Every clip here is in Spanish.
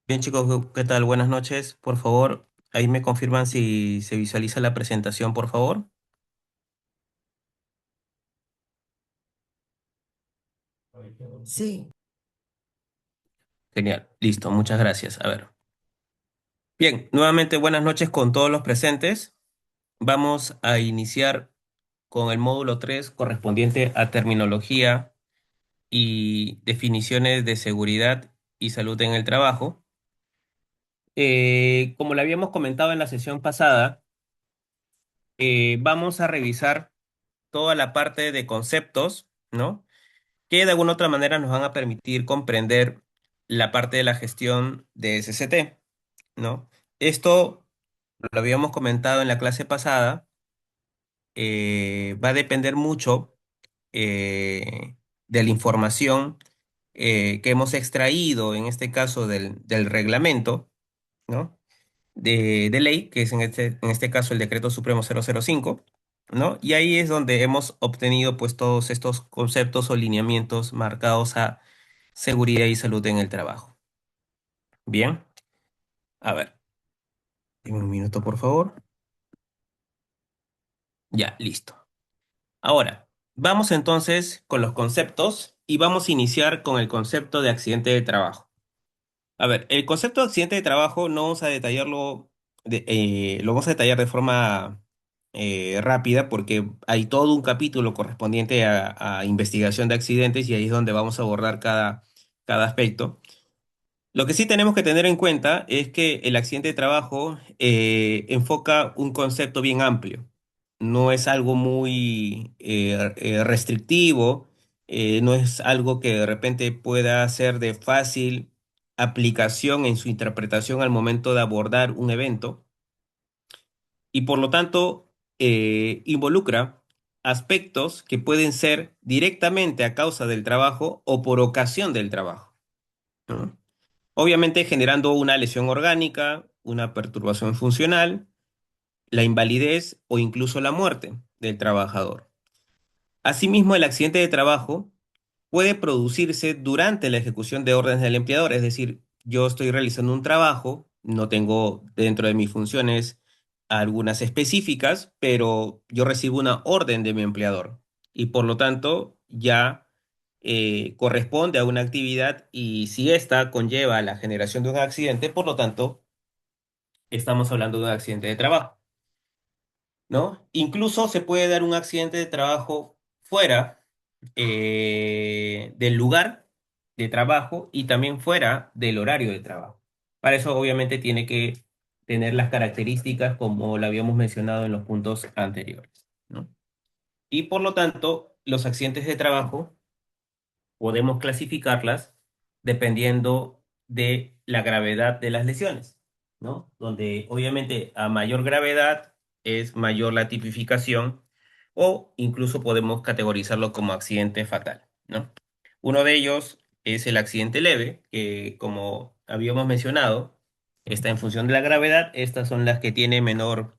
Bien, chicos, ¿qué tal? Buenas noches. Por favor, ahí me confirman si se visualiza la presentación, por favor. Sí, Genial, listo, muchas gracias. A ver. Bien, nuevamente buenas noches con todos los presentes. Vamos a iniciar con el módulo 3 correspondiente a terminología y definiciones de seguridad y salud en el trabajo. Como lo habíamos comentado en la sesión pasada, vamos a revisar toda la parte de conceptos, ¿no? Que de alguna otra manera nos van a permitir comprender la parte de la gestión de SCT, ¿no? Esto lo habíamos comentado en la clase pasada, va a depender mucho de la información que hemos extraído, en este caso del reglamento, ¿no? De ley, que es en este caso el Decreto Supremo 005, ¿no? Y ahí es donde hemos obtenido pues todos estos conceptos o lineamientos marcados a seguridad y salud en el trabajo. Bien, a ver, dime un minuto por favor. Ya, listo. Ahora, vamos entonces con los conceptos y vamos a iniciar con el concepto de accidente de trabajo. A ver, el concepto de accidente de trabajo no vamos a detallarlo, lo vamos a detallar de forma rápida porque hay todo un capítulo correspondiente a investigación de accidentes y ahí es donde vamos a abordar cada aspecto. Lo que sí tenemos que tener en cuenta es que el accidente de trabajo enfoca un concepto bien amplio. No es algo muy restrictivo, no es algo que de repente pueda ser de fácil aplicación en su interpretación al momento de abordar un evento y por lo tanto involucra aspectos que pueden ser directamente a causa del trabajo o por ocasión del trabajo, ¿no? Obviamente generando una lesión orgánica, una perturbación funcional, la invalidez o incluso la muerte del trabajador. Asimismo, el accidente de trabajo puede producirse durante la ejecución de órdenes del empleador, es decir, yo estoy realizando un trabajo, no tengo dentro de mis funciones algunas específicas, pero yo recibo una orden de mi empleador y por lo tanto ya corresponde a una actividad y si ésta conlleva la generación de un accidente, por lo tanto, estamos hablando de un accidente de trabajo, ¿no? Incluso se puede dar un accidente de trabajo fuera del lugar de trabajo y también fuera del horario de trabajo. Para eso obviamente tiene que tener las características como lo habíamos mencionado en los puntos anteriores, ¿no? Y por lo tanto, los accidentes de trabajo podemos clasificarlas dependiendo de la gravedad de las lesiones, ¿no? Donde obviamente a mayor gravedad es mayor la tipificación o incluso podemos categorizarlo como accidente fatal, ¿no? Uno de ellos es el accidente leve, que como habíamos mencionado, está en función de la gravedad, estas son las que tienen menor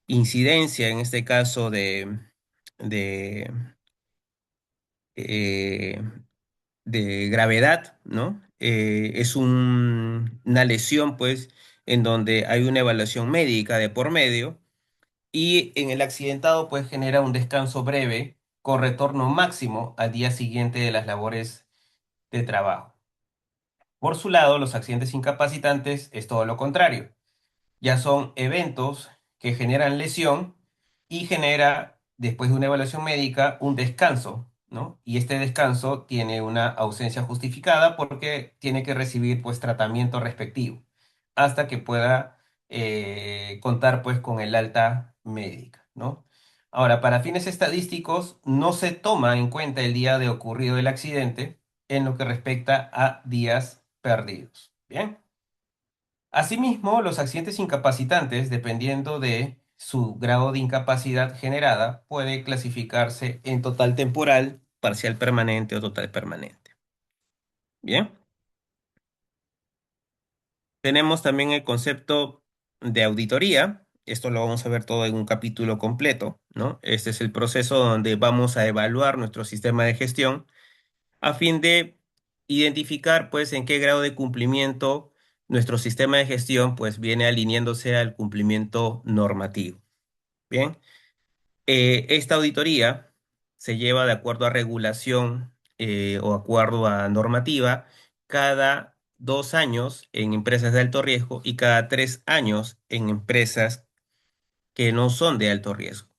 incidencia, en este caso de, eh, de gravedad, ¿no? Es una lesión, pues, en donde hay una evaluación médica de por medio y en el accidentado, pues, genera un descanso breve con retorno máximo al día siguiente de las labores de trabajo. Por su lado, los accidentes incapacitantes es todo lo contrario. Ya son eventos que generan lesión y genera, después de una evaluación médica, un descanso, ¿no? Y este descanso tiene una ausencia justificada porque tiene que recibir, pues, tratamiento respectivo hasta que pueda contar, pues, con el alta médica, ¿no? Ahora, para fines estadísticos, no se toma en cuenta el día de ocurrido el accidente en lo que respecta a días perdidos. Bien. Asimismo, los accidentes incapacitantes, dependiendo de su grado de incapacidad generada, puede clasificarse en total temporal, parcial permanente o total permanente. Bien, tenemos también el concepto de auditoría. Esto lo vamos a ver todo en un capítulo completo, ¿no? Este es el proceso donde vamos a evaluar nuestro sistema de gestión a fin de identificar, pues, en qué grado de cumplimiento nuestro sistema de gestión pues viene alineándose al cumplimiento normativo. Bien, esta auditoría se lleva de acuerdo a regulación o acuerdo a normativa cada 2 años en empresas de alto riesgo y cada 3 años en empresas que no son de alto riesgo,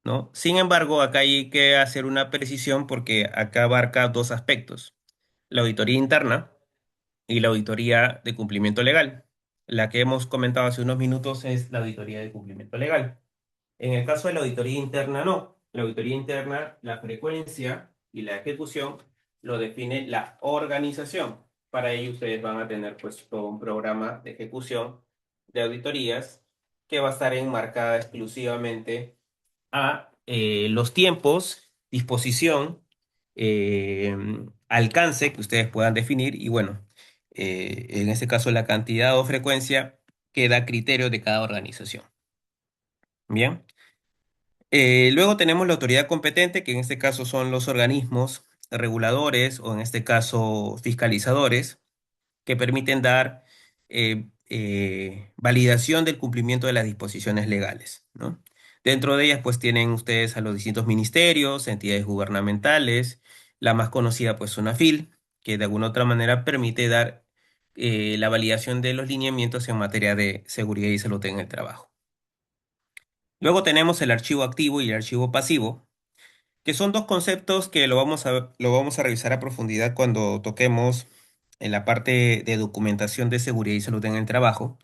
¿no? Sin embargo, acá hay que hacer una precisión porque acá abarca dos aspectos: la auditoría interna y la auditoría de cumplimiento legal. La que hemos comentado hace unos minutos es la auditoría de cumplimiento legal. En el caso de la auditoría interna, no. La auditoría interna, la frecuencia y la ejecución lo define la organización. Para ello, ustedes van a tener pues todo un programa de ejecución de auditorías que va a estar enmarcada exclusivamente a los tiempos, disposición, eh, alcance que ustedes puedan definir y bueno, en este caso la cantidad o frecuencia queda a criterio de cada organización. Bien. Luego tenemos la autoridad competente, que en este caso son los organismos reguladores o en este caso fiscalizadores, que permiten dar validación del cumplimiento de las disposiciones legales, ¿no? Dentro de ellas, pues tienen ustedes a los distintos ministerios, entidades gubernamentales, la más conocida, pues SONAFIL, que de alguna otra manera permite dar la validación de los lineamientos en materia de seguridad y salud en el trabajo. Luego tenemos el archivo activo y el archivo pasivo, que son dos conceptos que lo vamos a revisar a profundidad cuando toquemos en la parte de documentación de seguridad y salud en el trabajo.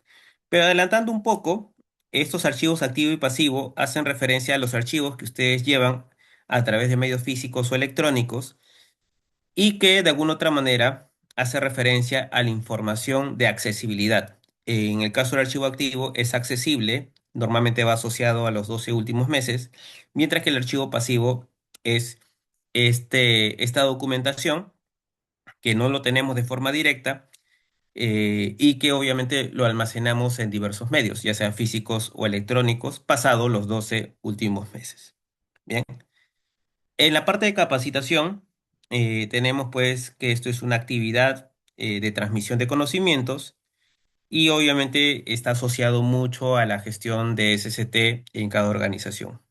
Pero adelantando un poco, estos archivos activo y pasivo hacen referencia a los archivos que ustedes llevan a través de medios físicos o electrónicos y que de alguna otra manera hace referencia a la información de accesibilidad. En el caso del archivo activo es accesible, normalmente va asociado a los 12 últimos meses, mientras que el archivo pasivo es esta documentación que no lo tenemos de forma directa y que obviamente lo almacenamos en diversos medios, ya sean físicos o electrónicos, pasado los 12 últimos meses. Bien. En la parte de capacitación, tenemos pues que esto es una actividad de transmisión de conocimientos y obviamente está asociado mucho a la gestión de SCT en cada organización.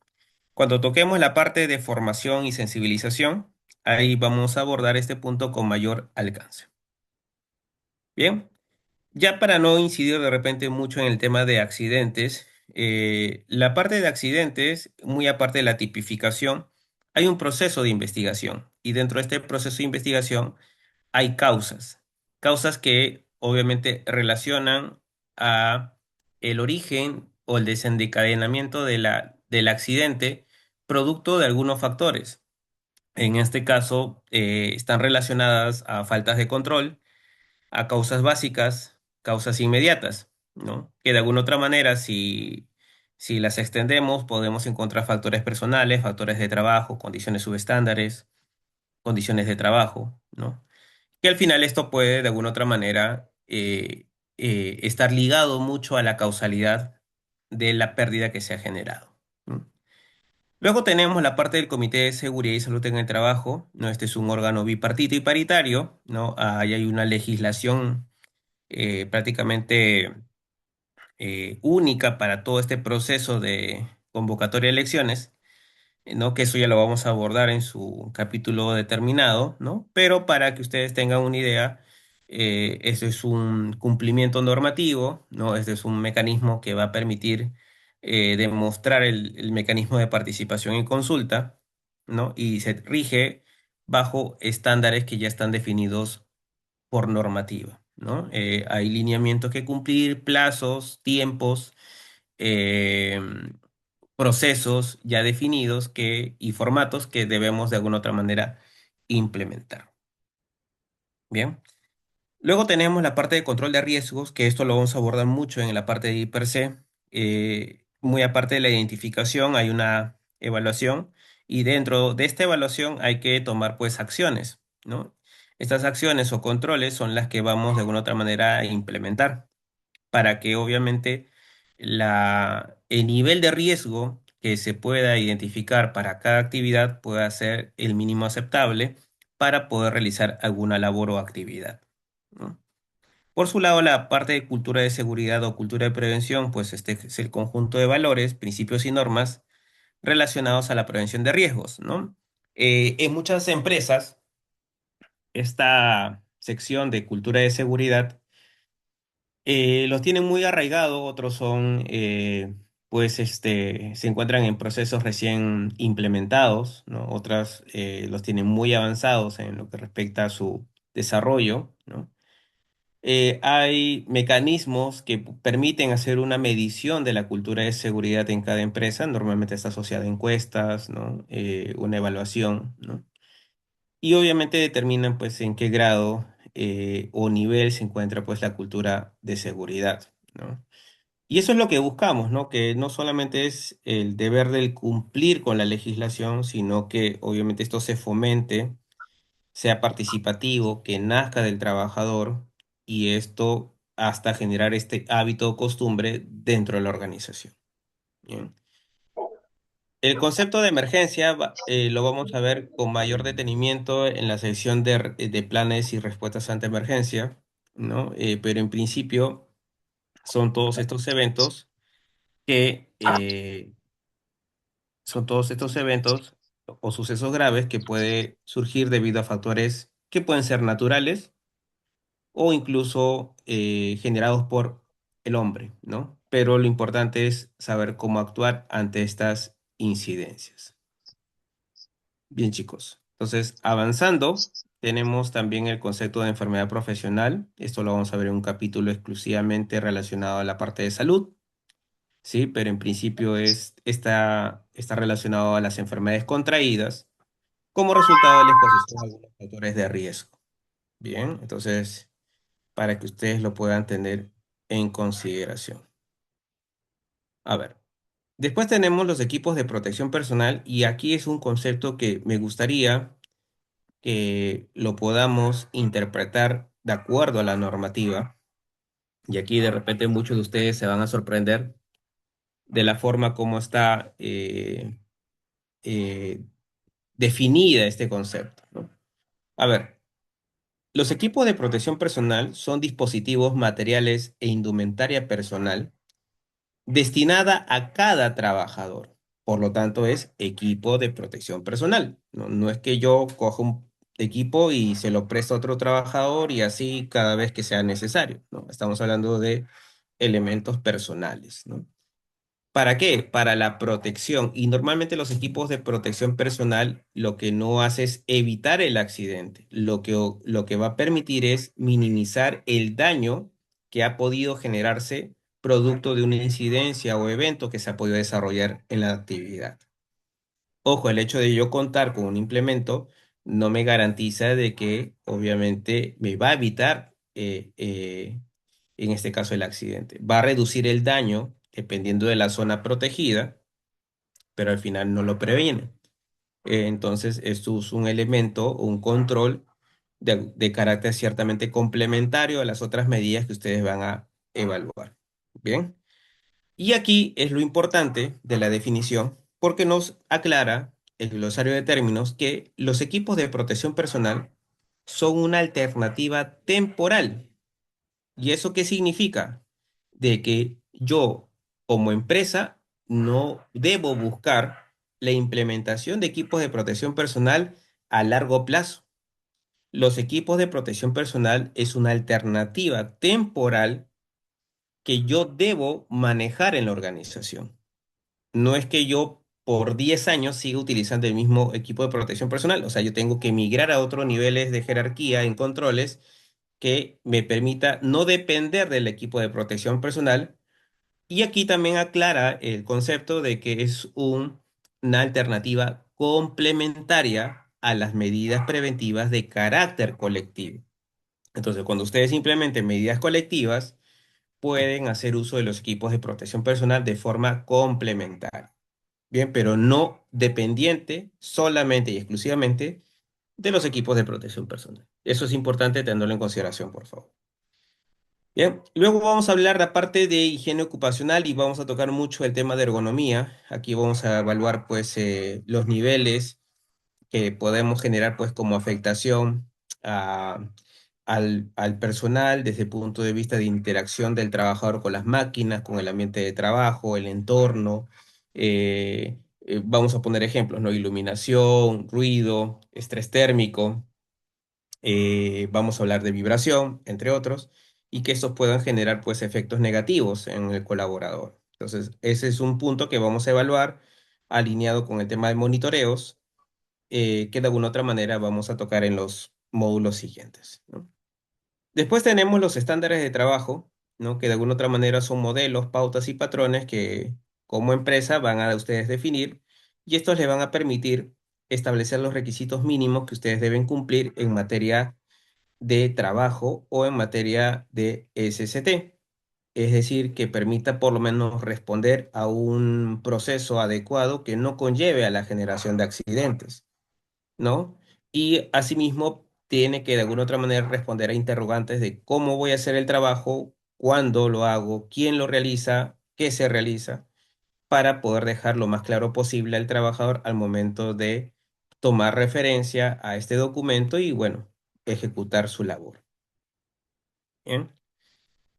Cuando toquemos la parte de formación y sensibilización, ahí vamos a abordar este punto con mayor alcance. Bien, ya para no incidir de repente mucho en el tema de accidentes, la parte de accidentes, muy aparte de la tipificación, hay un proceso de investigación y dentro de este proceso de investigación hay causas que obviamente relacionan a el origen o el desencadenamiento del accidente producto de algunos factores. En este caso, están relacionadas a faltas de control, a causas básicas, causas inmediatas, ¿no? Que de alguna otra manera, si las extendemos, podemos encontrar factores personales, factores de trabajo, condiciones subestándares, condiciones de trabajo, ¿no? Que al final esto puede de alguna otra manera estar ligado mucho a la causalidad de la pérdida que se ha generado, ¿no? Luego tenemos la parte del Comité de Seguridad y Salud en el Trabajo, ¿no? Este es un órgano bipartito y paritario, ¿no? Ahí hay una legislación prácticamente única para todo este proceso de convocatoria de elecciones, ¿no? Que eso ya lo vamos a abordar en su capítulo determinado, ¿no? Pero para que ustedes tengan una idea, eso es un cumplimiento normativo, ¿no? Este es un mecanismo que va a permitir demostrar el mecanismo de participación y consulta, ¿no? Y se rige bajo estándares que ya están definidos por normativa, ¿no? Hay lineamientos que cumplir, plazos, tiempos, eh, procesos ya definidos y formatos que debemos de alguna otra manera implementar. Bien. Luego tenemos la parte de control de riesgos, que esto lo vamos a abordar mucho en la parte de IPRC. Muy aparte de la identificación, hay una evaluación y dentro de esta evaluación hay que tomar pues acciones, ¿no? Estas acciones o controles son las que vamos de alguna otra manera a implementar para que obviamente el nivel de riesgo que se pueda identificar para cada actividad pueda ser el mínimo aceptable para poder realizar alguna labor o actividad, ¿no? Por su lado, la parte de cultura de seguridad o cultura de prevención, pues este es el conjunto de valores, principios y normas relacionados a la prevención de riesgos, ¿no? En muchas empresas, esta sección de cultura de seguridad los tienen muy arraigado, otros son, se encuentran en procesos recién implementados, ¿no? Otras los tienen muy avanzados en lo que respecta a su desarrollo, ¿no? Hay mecanismos que permiten hacer una medición de la cultura de seguridad en cada empresa. Normalmente está asociada a encuestas, ¿no? Una evaluación, ¿no? Y obviamente determinan pues en qué grado o nivel se encuentra pues la cultura de seguridad, ¿no? Y eso es lo que buscamos, ¿no? Que no solamente es el deber del cumplir con la legislación, sino que obviamente esto se fomente, sea participativo, que nazca del trabajador y esto hasta generar este hábito o costumbre dentro de la organización. Bien. El concepto de emergencia lo vamos a ver con mayor detenimiento en la sección de planes y respuestas ante emergencia, ¿no? Pero en principio son todos estos eventos que son todos estos eventos o sucesos graves que puede surgir debido a factores que pueden ser naturales o incluso generados por el hombre, ¿no? Pero lo importante es saber cómo actuar ante estas incidencias. Bien, chicos. Entonces, avanzando, tenemos también el concepto de enfermedad profesional. Esto lo vamos a ver en un capítulo exclusivamente relacionado a la parte de salud, ¿sí? Pero en principio está relacionado a las enfermedades contraídas como resultado de la exposición a algunos factores de riesgo. Bien, entonces, para que ustedes lo puedan tener en consideración. A ver, después tenemos los equipos de protección personal y aquí es un concepto que me gustaría que lo podamos interpretar de acuerdo a la normativa. Y aquí de repente muchos de ustedes se van a sorprender de la forma como está eh, definida este concepto, ¿no? A ver, los equipos de protección personal son dispositivos, materiales e indumentaria personal destinada a cada trabajador. Por lo tanto, es equipo de protección personal. No, no es que yo coja un equipo y se lo presto a otro trabajador y así cada vez que sea necesario, ¿no? Estamos hablando de elementos personales, ¿no? ¿Para qué? Para la protección. Y normalmente los equipos de protección personal lo que no hace es evitar el accidente. Lo que va a permitir es minimizar el daño que ha podido generarse producto de una incidencia o evento que se ha podido desarrollar en la actividad. Ojo, el hecho de yo contar con un implemento no me garantiza de que obviamente me va a evitar, en este caso, el accidente. Va a reducir el daño dependiendo de la zona protegida, pero al final no lo previene. Entonces, esto es un elemento o un control de carácter ciertamente complementario a las otras medidas que ustedes van a evaluar. Bien. Y aquí es lo importante de la definición, porque nos aclara el glosario de términos que los equipos de protección personal son una alternativa temporal. ¿Y eso qué significa? De que yo, como empresa, no debo buscar la implementación de equipos de protección personal a largo plazo. Los equipos de protección personal es una alternativa temporal que yo debo manejar en la organización. No es que yo por 10 años siga utilizando el mismo equipo de protección personal. O sea, yo tengo que migrar a otros niveles de jerarquía en controles que me permita no depender del equipo de protección personal. Y aquí también aclara el concepto de que es una alternativa complementaria a las medidas preventivas de carácter colectivo. Entonces, cuando ustedes implementen medidas colectivas, pueden hacer uso de los equipos de protección personal de forma complementaria. Bien, pero no dependiente solamente y exclusivamente de los equipos de protección personal. Eso es importante tenerlo en consideración, por favor. Bien, luego vamos a hablar de la parte de higiene ocupacional y vamos a tocar mucho el tema de ergonomía. Aquí vamos a evaluar pues los niveles que podemos generar pues como afectación a, al personal desde el punto de vista de interacción del trabajador con las máquinas, con el ambiente de trabajo, el entorno. Vamos a poner ejemplos, ¿no? Iluminación, ruido, estrés térmico. Vamos a hablar de vibración, entre otros, y que estos puedan generar pues efectos negativos en el colaborador. Entonces, ese es un punto que vamos a evaluar alineado con el tema de monitoreos, que de alguna otra manera vamos a tocar en los módulos siguientes, ¿no? Después tenemos los estándares de trabajo, ¿no? Que de alguna otra manera son modelos, pautas y patrones que como empresa van a ustedes definir y estos les van a permitir establecer los requisitos mínimos que ustedes deben cumplir en materia de trabajo o en materia de SST. Es decir, que permita por lo menos responder a un proceso adecuado que no conlleve a la generación de accidentes, ¿no? Y asimismo tiene que de alguna otra manera responder a interrogantes de cómo voy a hacer el trabajo, cuándo lo hago, quién lo realiza, qué se realiza, para poder dejar lo más claro posible al trabajador al momento de tomar referencia a este documento y, bueno, ejecutar su labor. Bien.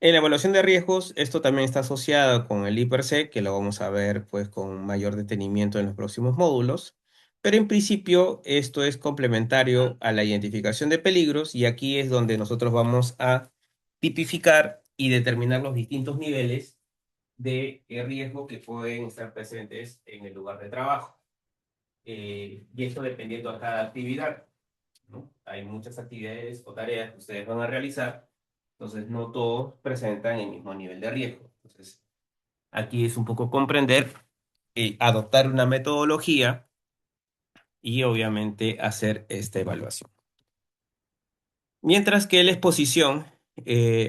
En la evaluación de riesgos, esto también está asociado con el I+C, que lo vamos a ver pues con mayor detenimiento en los próximos módulos, pero en principio esto es complementario a la identificación de peligros y aquí es donde nosotros vamos a tipificar y determinar los distintos niveles de riesgo que pueden estar presentes en el lugar de trabajo. Y esto dependiendo a cada actividad, ¿no? Hay muchas actividades o tareas que ustedes van a realizar, entonces no todos presentan el mismo nivel de riesgo. Entonces, aquí es un poco comprender y adoptar una metodología y obviamente hacer esta evaluación. Mientras que la exposición,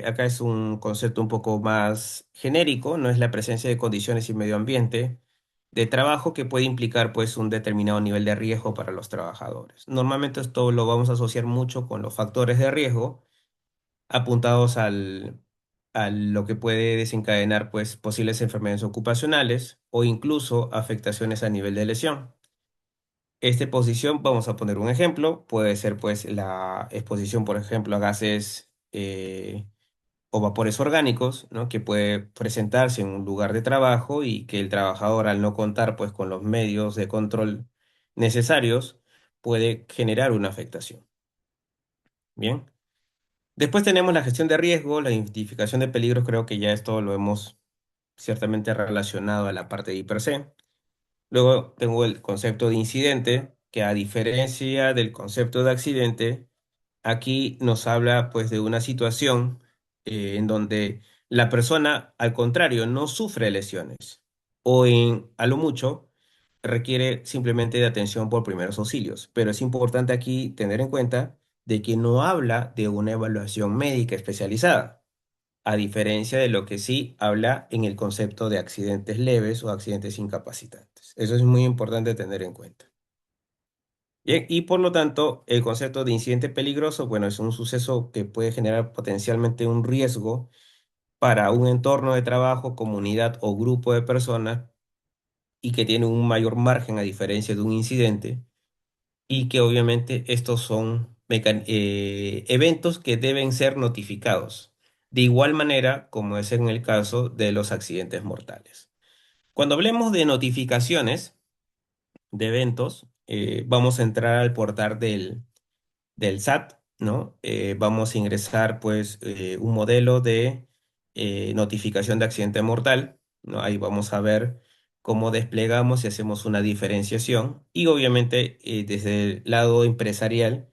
acá es un concepto un poco más genérico, no es la presencia de condiciones y medio ambiente de trabajo que puede implicar pues un determinado nivel de riesgo para los trabajadores. Normalmente esto lo vamos a asociar mucho con los factores de riesgo apuntados a lo que puede desencadenar pues posibles enfermedades ocupacionales o incluso afectaciones a nivel de lesión. Esta exposición, vamos a poner un ejemplo, puede ser pues la exposición, por ejemplo, a gases o vapores orgánicos, ¿no? Que puede presentarse en un lugar de trabajo y que el trabajador al no contar pues con los medios de control necesarios puede generar una afectación. Bien. Después tenemos la gestión de riesgo, la identificación de peligros, creo que ya esto lo hemos ciertamente relacionado a la parte de I+C. Luego tengo el concepto de incidente, que a diferencia del concepto de accidente, aquí nos habla pues de una situación en donde la persona, al contrario, no sufre lesiones o a lo mucho requiere simplemente de atención por primeros auxilios. Pero es importante aquí tener en cuenta de que no habla de una evaluación médica especializada, a diferencia de lo que sí habla en el concepto de accidentes leves o accidentes incapacitantes. Eso es muy importante tener en cuenta. Bien, y por lo tanto, el concepto de incidente peligroso, bueno, es un suceso que puede generar potencialmente un riesgo para un entorno de trabajo, comunidad o grupo de personas y que tiene un mayor margen a diferencia de un incidente y que obviamente estos son eventos que deben ser notificados, de igual manera como es en el caso de los accidentes mortales. Cuando hablemos de notificaciones de eventos, vamos a entrar al portal del SAT, ¿no? Vamos a ingresar pues un modelo de notificación de accidente mortal, ¿no? Ahí vamos a ver cómo desplegamos y hacemos una diferenciación. Y obviamente desde el lado empresarial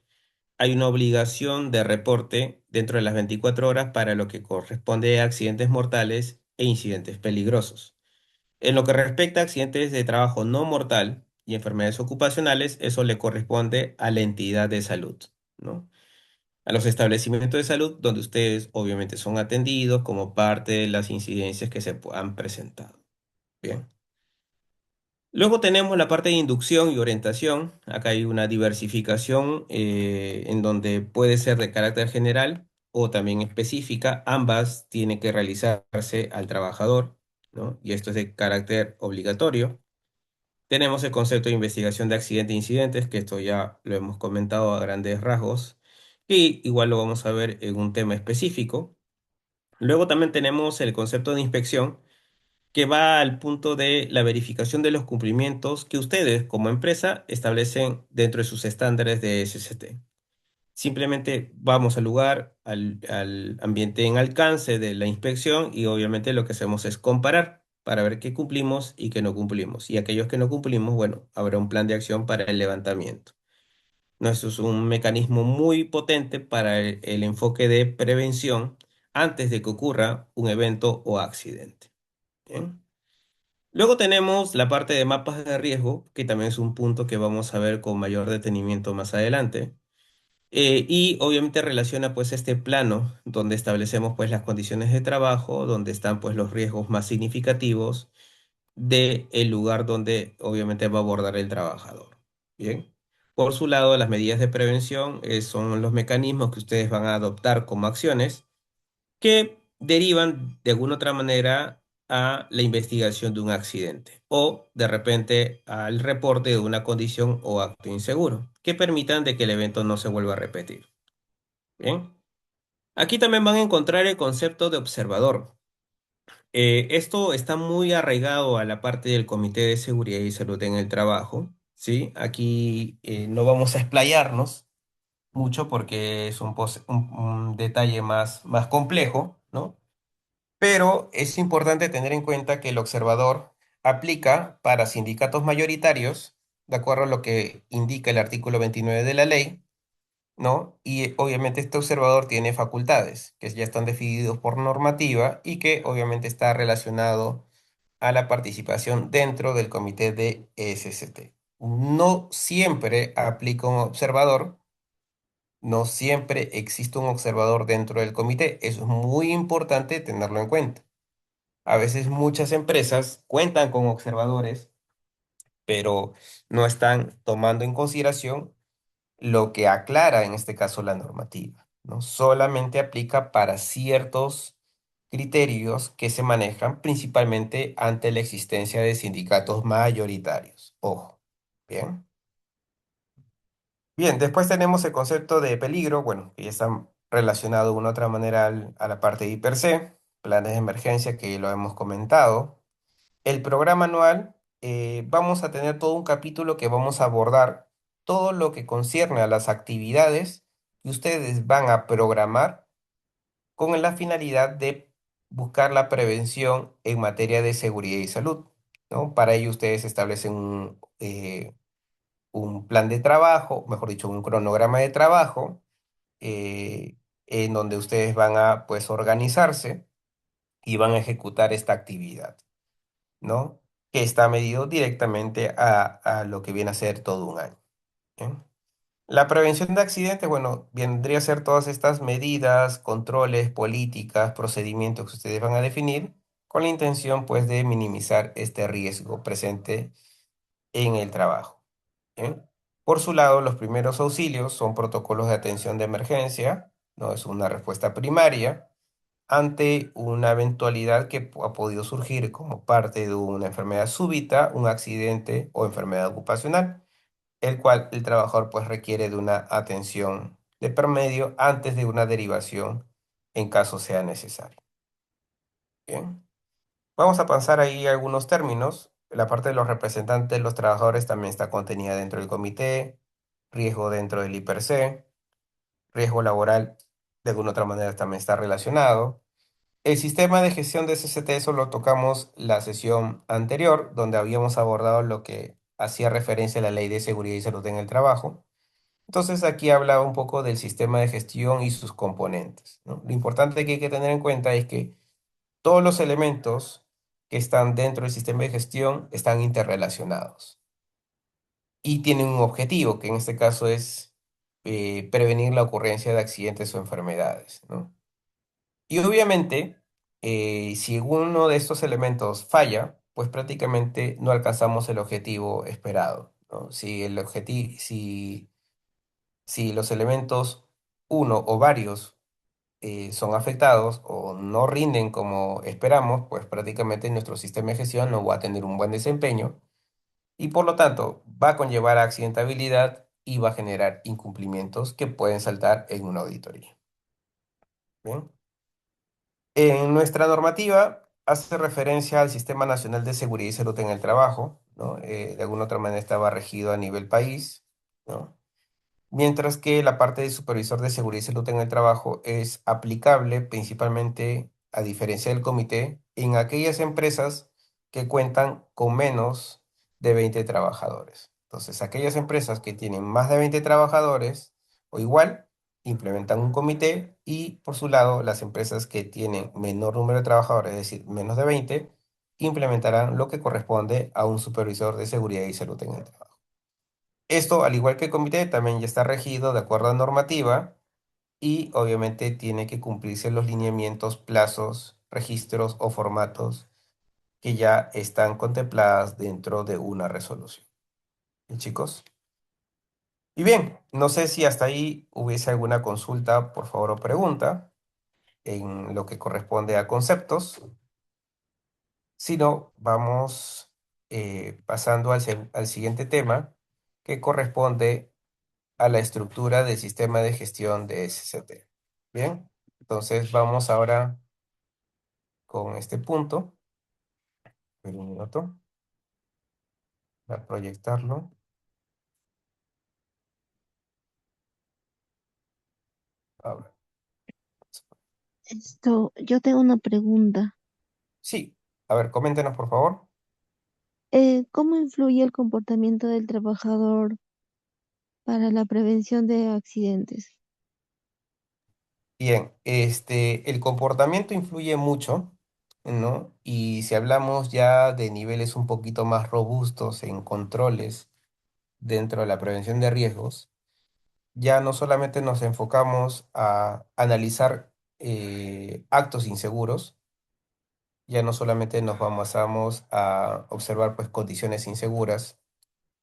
hay una obligación de reporte dentro de las 24 horas para lo que corresponde a accidentes mortales e incidentes peligrosos. En lo que respecta a accidentes de trabajo no mortal y enfermedades ocupacionales, eso le corresponde a la entidad de salud, ¿no? A los establecimientos de salud donde ustedes obviamente son atendidos como parte de las incidencias que se han presentado. Bien. Luego tenemos la parte de inducción y orientación. Acá hay una diversificación en donde puede ser de carácter general o también específica. Ambas tienen que realizarse al trabajador, ¿no? Y esto es de carácter obligatorio. Tenemos el concepto de investigación de accidentes e incidentes, que esto ya lo hemos comentado a grandes rasgos, que igual lo vamos a ver en un tema específico. Luego también tenemos el concepto de inspección, que va al punto de la verificación de los cumplimientos que ustedes como empresa establecen dentro de sus estándares de SST. Simplemente vamos al lugar, al ambiente en alcance de la inspección y obviamente lo que hacemos es comparar para ver qué cumplimos y qué no cumplimos. Y aquellos que no cumplimos, bueno, habrá un plan de acción para el levantamiento. No, esto es un mecanismo muy potente para el enfoque de prevención antes de que ocurra un evento o accidente. ¿Bien? Luego tenemos la parte de mapas de riesgo, que también es un punto que vamos a ver con mayor detenimiento más adelante. Y obviamente relaciona pues este plano donde establecemos pues las condiciones de trabajo, donde están pues los riesgos más significativos del lugar donde obviamente va a abordar el trabajador. Bien. Por su lado, las medidas de prevención son los mecanismos que ustedes van a adoptar como acciones que derivan de alguna otra manera a la investigación de un accidente o de repente al reporte de una condición o acto inseguro que permitan de que el evento no se vuelva a repetir. Bien. Aquí también van a encontrar el concepto de observador. Esto está muy arraigado a la parte del Comité de Seguridad y Salud en el Trabajo, ¿sí? Aquí no vamos a explayarnos mucho porque es un detalle más complejo, ¿no? Pero es importante tener en cuenta que el observador aplica para sindicatos mayoritarios, de acuerdo a lo que indica el artículo 29 de la ley, ¿no? Y obviamente este observador tiene facultades que ya están definidos por normativa y que obviamente está relacionado a la participación dentro del comité de SST. No siempre aplica un observador, no siempre existe un observador dentro del comité. Eso es muy importante tenerlo en cuenta. A veces muchas empresas cuentan con observadores, pero no están tomando en consideración lo que aclara en este caso la normativa, ¿no? Solamente aplica para ciertos criterios que se manejan principalmente ante la existencia de sindicatos mayoritarios. Ojo, bien. Bien, después tenemos el concepto de peligro, bueno, que ya está relacionado de una u otra manera a la parte de I+C, planes de emergencia que lo hemos comentado. El programa anual, vamos a tener todo un capítulo que vamos a abordar todo lo que concierne a las actividades que ustedes van a programar con la finalidad de buscar la prevención en materia de seguridad y salud, ¿no? Para ello ustedes establecen un plan de trabajo, mejor dicho, un cronograma de trabajo, en donde ustedes van a, pues, organizarse y van a ejecutar esta actividad, ¿no? Que está medido directamente a lo que viene a ser todo un año. ¿Bien? La prevención de accidentes, bueno, vendría a ser todas estas medidas, controles, políticas, procedimientos que ustedes van a definir con la intención, pues, de minimizar este riesgo presente en el trabajo. ¿Bien? Por su lado, los primeros auxilios son protocolos de atención de emergencia, ¿no? Es una respuesta primaria ante una eventualidad que ha podido surgir como parte de una enfermedad súbita, un accidente o enfermedad ocupacional, el cual el trabajador pues requiere de una atención de promedio antes de una derivación en caso sea necesario. Bien, vamos a pasar ahí algunos términos. La parte de los representantes de los trabajadores también está contenida dentro del comité, riesgo dentro del I+C, riesgo laboral de alguna otra manera también está relacionado. El sistema de gestión de SST, eso lo tocamos la sesión anterior, donde habíamos abordado lo que hacía referencia a la Ley de Seguridad y Salud en el Trabajo. Entonces aquí hablaba un poco del sistema de gestión y sus componentes, ¿no? Lo importante que hay que tener en cuenta es que todos los elementos que están dentro del sistema de gestión están interrelacionados y tienen un objetivo, que en este caso es prevenir la ocurrencia de accidentes o enfermedades, ¿no? Y obviamente, si uno de estos elementos falla, pues prácticamente no alcanzamos el objetivo esperado, ¿no? Si los elementos, uno o varios, son afectados o no rinden como esperamos, pues prácticamente nuestro sistema de gestión no va a tener un buen desempeño y por lo tanto va a conllevar accidentabilidad y va a generar incumplimientos que pueden saltar en una auditoría. Bien. En nuestra normativa hace referencia al Sistema Nacional de Seguridad y Salud en el Trabajo, ¿no? De alguna otra manera estaba regido a nivel país, ¿no? Mientras que la parte de supervisor de seguridad y salud en el trabajo es aplicable principalmente, a diferencia del comité, en aquellas empresas que cuentan con menos de 20 trabajadores. Entonces, aquellas empresas que tienen más de 20 trabajadores o igual, implementan un comité y, por su lado, las empresas que tienen menor número de trabajadores, es decir, menos de 20, implementarán lo que corresponde a un supervisor de seguridad y salud en el trabajo. Esto, al igual que el comité, también ya está regido de acuerdo a normativa y obviamente tiene que cumplirse los lineamientos, plazos, registros o formatos que ya están contempladas dentro de una resolución. ¿Bien, chicos? Y bien, no sé si hasta ahí hubiese alguna consulta, por favor, o pregunta en lo que corresponde a conceptos. Si no, vamos pasando al siguiente tema que corresponde a la estructura del sistema de gestión de SCT. Bien, entonces vamos ahora con este punto. Espera un minuto para proyectarlo. A ver. Yo tengo una pregunta. Sí, a ver, coméntenos por favor. ¿Cómo influye el comportamiento del trabajador para la prevención de accidentes? Bien, el comportamiento influye mucho, ¿no? Y si hablamos ya de niveles un poquito más robustos en controles dentro de la prevención de riesgos, ya no solamente nos enfocamos a analizar actos inseguros, ya no solamente nos vamos a observar pues condiciones inseguras,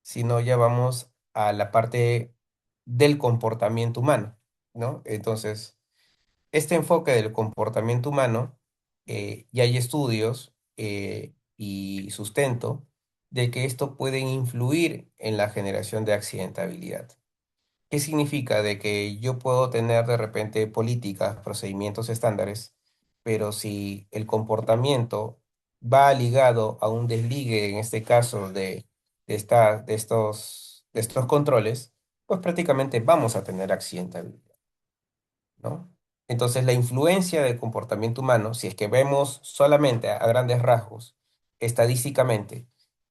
sino ya vamos a la parte del comportamiento humano, ¿no? Entonces, este enfoque del comportamiento humano, ya hay estudios y sustento de que esto puede influir en la generación de accidentabilidad. ¿Qué significa? De que yo puedo tener de repente políticas, procedimientos estándares, pero si el comportamiento va ligado a un desligue, en este caso de estos controles, pues prácticamente vamos a tener accidentabilidad, ¿no? Entonces, la influencia del comportamiento humano, si es que vemos solamente a grandes rasgos, estadísticamente,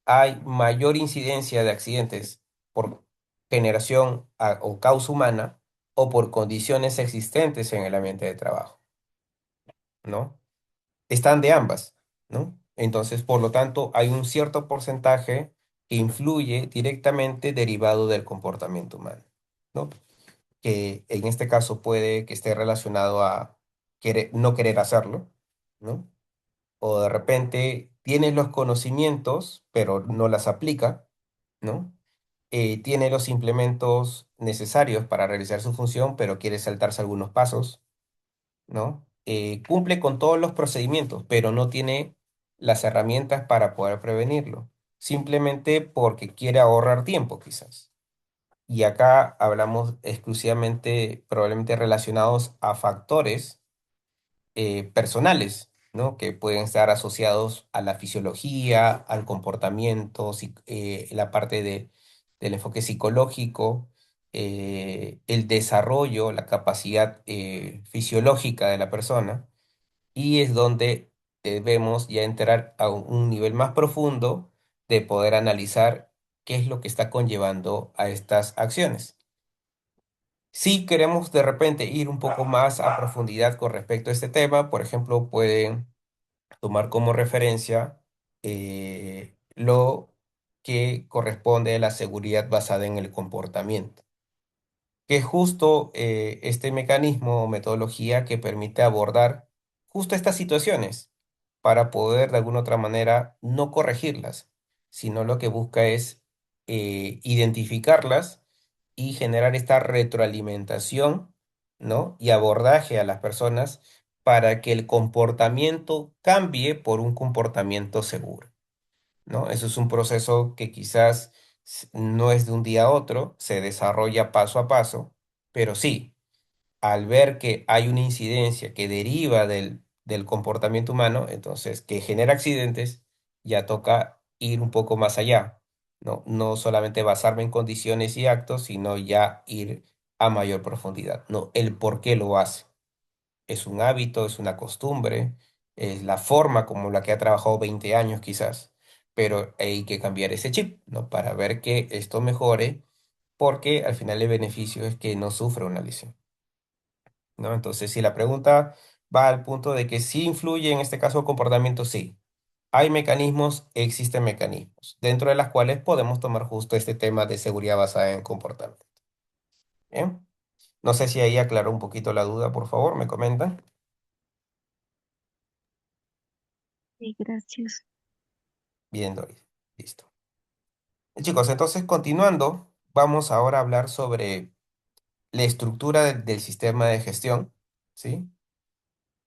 hay mayor incidencia de accidentes por generación o causa humana o por condiciones existentes en el ambiente de trabajo, ¿no? Están de ambas, ¿no? Entonces, por lo tanto, hay un cierto porcentaje que influye directamente derivado del comportamiento humano, ¿no? Que en este caso puede que esté relacionado a no querer hacerlo, ¿no? O de repente tiene los conocimientos, pero no las aplica, ¿no? Tiene los implementos necesarios para realizar su función, pero quiere saltarse algunos pasos, ¿no? Cumple con todos los procedimientos, pero no tiene las herramientas para poder prevenirlo, simplemente porque quiere ahorrar tiempo, quizás. Y acá hablamos exclusivamente, probablemente relacionados a factores personales, ¿no? Que pueden estar asociados a la fisiología, al comportamiento, la parte del enfoque psicológico, el desarrollo, la capacidad fisiológica de la persona. Y es donde debemos ya entrar a un nivel más profundo de poder analizar qué es lo que está conllevando a estas acciones. Si queremos de repente ir un poco más a profundidad con respecto a este tema, por ejemplo, pueden tomar como referencia lo que corresponde a la seguridad basada en el comportamiento, que es justo este mecanismo o metodología que permite abordar justo estas situaciones para poder de alguna otra manera no corregirlas, sino lo que busca es identificarlas y generar esta retroalimentación, ¿no? Y abordaje a las personas para que el comportamiento cambie por un comportamiento seguro, ¿no? Eso es un proceso que quizás No es de un día a otro, se desarrolla paso a paso, pero sí, al ver que hay una incidencia que deriva del comportamiento humano, entonces que genera accidentes, ya toca ir un poco más allá, ¿no? No solamente basarme en condiciones y actos, sino ya ir a mayor profundidad, ¿no? El por qué lo hace. Es un hábito, es una costumbre, es la forma como la que ha trabajado 20 años quizás, pero hay que cambiar ese chip, ¿no? Para ver que esto mejore, porque al final el beneficio es que no sufra una lesión, ¿no? Entonces, si la pregunta va al punto de que sí influye en este caso el comportamiento, sí. Hay mecanismos, existen mecanismos, dentro de las cuales podemos tomar justo este tema de seguridad basada en comportamiento. ¿Bien? No sé si ahí aclaró un poquito la duda, por favor, me comentan. Sí, gracias. Bien, Doris. Listo. Chicos, entonces continuando, vamos ahora a hablar sobre la estructura del sistema de gestión, ¿sí?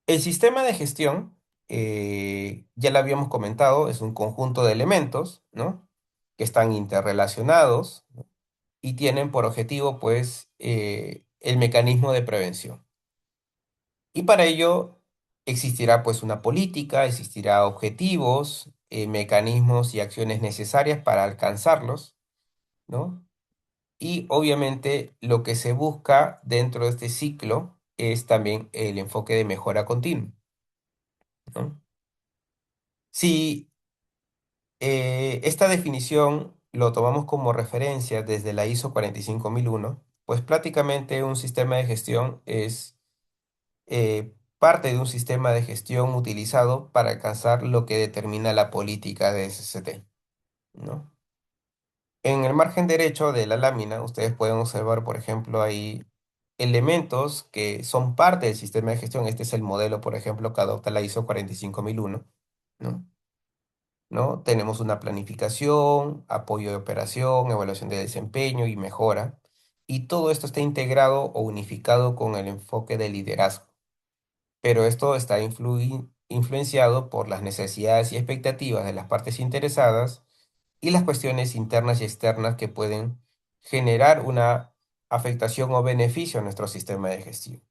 El sistema de gestión, ya lo habíamos comentado, es un conjunto de elementos, ¿no? Que están interrelacionados, ¿no? Y tienen por objetivo, pues, el mecanismo de prevención. Y para ello existirá, pues, una política, existirá objetivos, mecanismos y acciones necesarias para alcanzarlos, ¿no? Y obviamente lo que se busca dentro de este ciclo es también el enfoque de mejora continua, ¿no? Si esta definición lo tomamos como referencia desde la ISO 45001, pues prácticamente un sistema de gestión es parte de un sistema de gestión utilizado para alcanzar lo que determina la política de SCT, ¿no? En el margen derecho de la lámina, ustedes pueden observar, por ejemplo, ahí elementos que son parte del sistema de gestión. Este es el modelo, por ejemplo, que adopta la ISO 45001, ¿no? ¿No? Tenemos una planificación, apoyo de operación, evaluación de desempeño y mejora. Y todo esto está integrado o unificado con el enfoque de liderazgo. Pero esto está influenciado por las necesidades y expectativas de las partes interesadas y las cuestiones internas y externas que pueden generar una afectación o beneficio a nuestro sistema de gestión.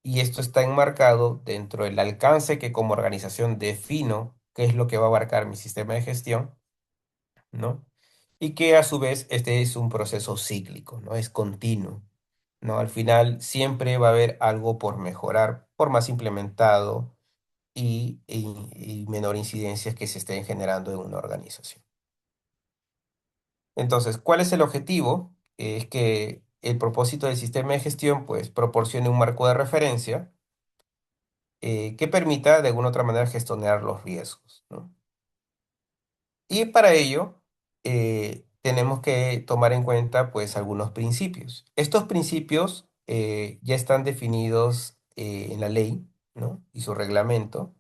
Y esto está enmarcado dentro del alcance que como organización defino qué es lo que va a abarcar mi sistema de gestión, ¿no? Y que a su vez este es un proceso cíclico, ¿no? Es continuo, ¿no? Al final siempre va a haber algo por mejorar, por más implementado y menor incidencias que se estén generando en una organización. Entonces, ¿cuál es el objetivo? Es que el propósito del sistema de gestión, pues, proporcione un marco de referencia que permita de alguna u otra manera gestionar los riesgos, ¿no? Y para ello, tenemos que tomar en cuenta, pues, algunos principios. Estos principios ya están definidos en la ley, ¿no? Y su reglamento,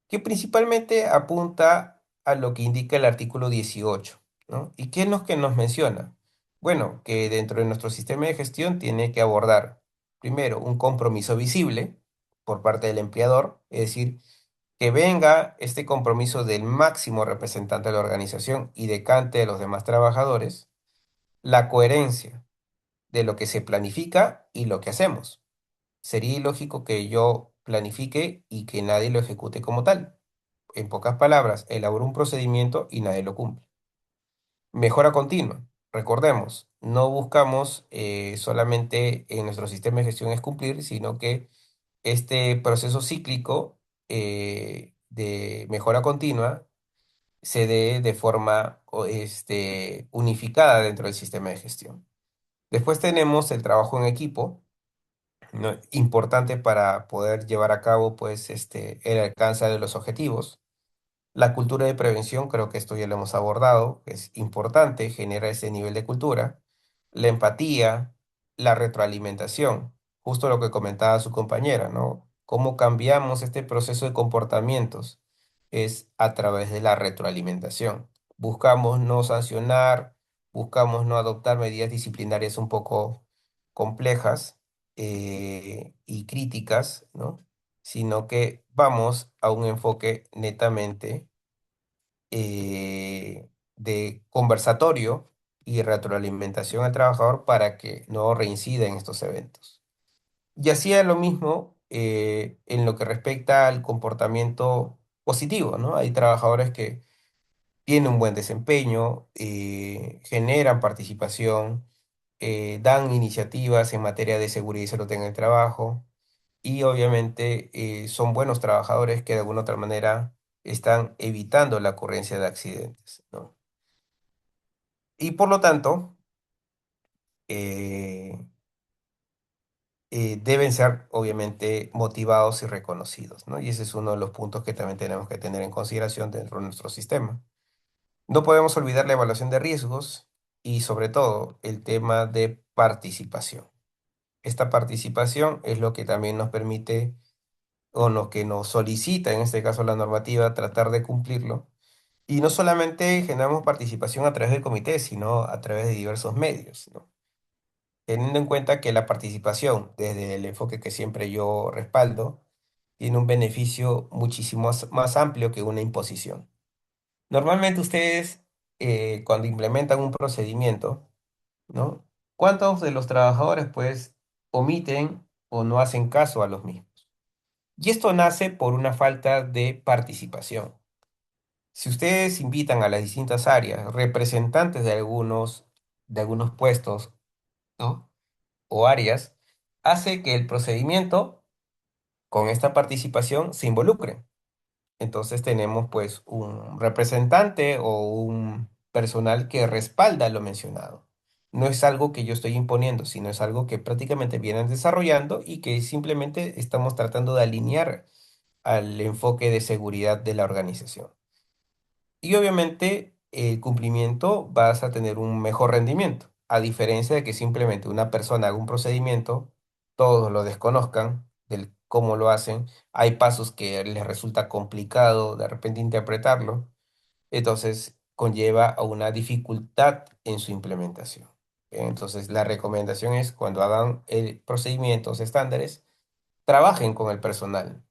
que principalmente apunta a lo que indica el artículo 18, ¿no? ¿Y qué es lo que nos menciona? Bueno, que dentro de nuestro sistema de gestión tiene que abordar, primero, un compromiso visible por parte del empleador, es decir, que venga este compromiso del máximo representante de la organización y decante de los demás trabajadores, la coherencia de lo que se planifica y lo que hacemos. Sería ilógico que yo planifique y que nadie lo ejecute como tal. En pocas palabras, elabora un procedimiento y nadie lo cumple. Mejora continua. Recordemos, no buscamos solamente en nuestro sistema de gestión es cumplir, sino que este proceso cíclico de mejora continua se dé de forma unificada dentro del sistema de gestión. Después tenemos el trabajo en equipo, ¿no? Importante para poder llevar a cabo pues, el alcance de los objetivos. La cultura de prevención, creo que esto ya lo hemos abordado, es importante, genera ese nivel de cultura. La empatía, la retroalimentación, justo lo que comentaba su compañera, ¿no? Cómo cambiamos este proceso de comportamientos es a través de la retroalimentación. Buscamos no sancionar, buscamos no adoptar medidas disciplinarias un poco complejas y críticas, ¿no? Sino que vamos a un enfoque netamente de conversatorio y retroalimentación al trabajador para que no reincida en estos eventos. Y hacía lo mismo en lo que respecta al comportamiento positivo, ¿no? Hay trabajadores que tienen un buen desempeño, generan participación, dan iniciativas en materia de seguridad y salud en el trabajo y obviamente son buenos trabajadores que de alguna otra manera están evitando la ocurrencia de accidentes, ¿no? Y por lo tanto, eh, deben ser obviamente motivados y reconocidos, ¿no? Y ese es uno de los puntos que también tenemos que tener en consideración dentro de nuestro sistema. No podemos olvidar la evaluación de riesgos y sobre todo el tema de participación. Esta participación es lo que también nos permite o lo que nos solicita, en este caso la normativa, tratar de cumplirlo. Y no solamente generamos participación a través del comité, sino a través de diversos medios, ¿no? Teniendo en cuenta que la participación, desde el enfoque que siempre yo respaldo, tiene un beneficio muchísimo más amplio que una imposición. Normalmente ustedes, cuando implementan un procedimiento, ¿no? ¿Cuántos de los trabajadores, pues, omiten o no hacen caso a los mismos? Y esto nace por una falta de participación. Si ustedes invitan a las distintas áreas representantes de algunos puestos, ¿no? O áreas, hace que el procedimiento con esta participación se involucre. Entonces tenemos pues un representante o un personal que respalda lo mencionado. No es algo que yo estoy imponiendo, sino es algo que prácticamente vienen desarrollando y que simplemente estamos tratando de alinear al enfoque de seguridad de la organización. Y obviamente el cumplimiento vas a tener un mejor rendimiento, a diferencia de que simplemente una persona haga un procedimiento, todos lo desconozcan del cómo lo hacen, hay pasos que les resulta complicado de repente interpretarlo, entonces conlleva a una dificultad en su implementación. Entonces la recomendación es cuando hagan procedimientos estándares, trabajen con el personal.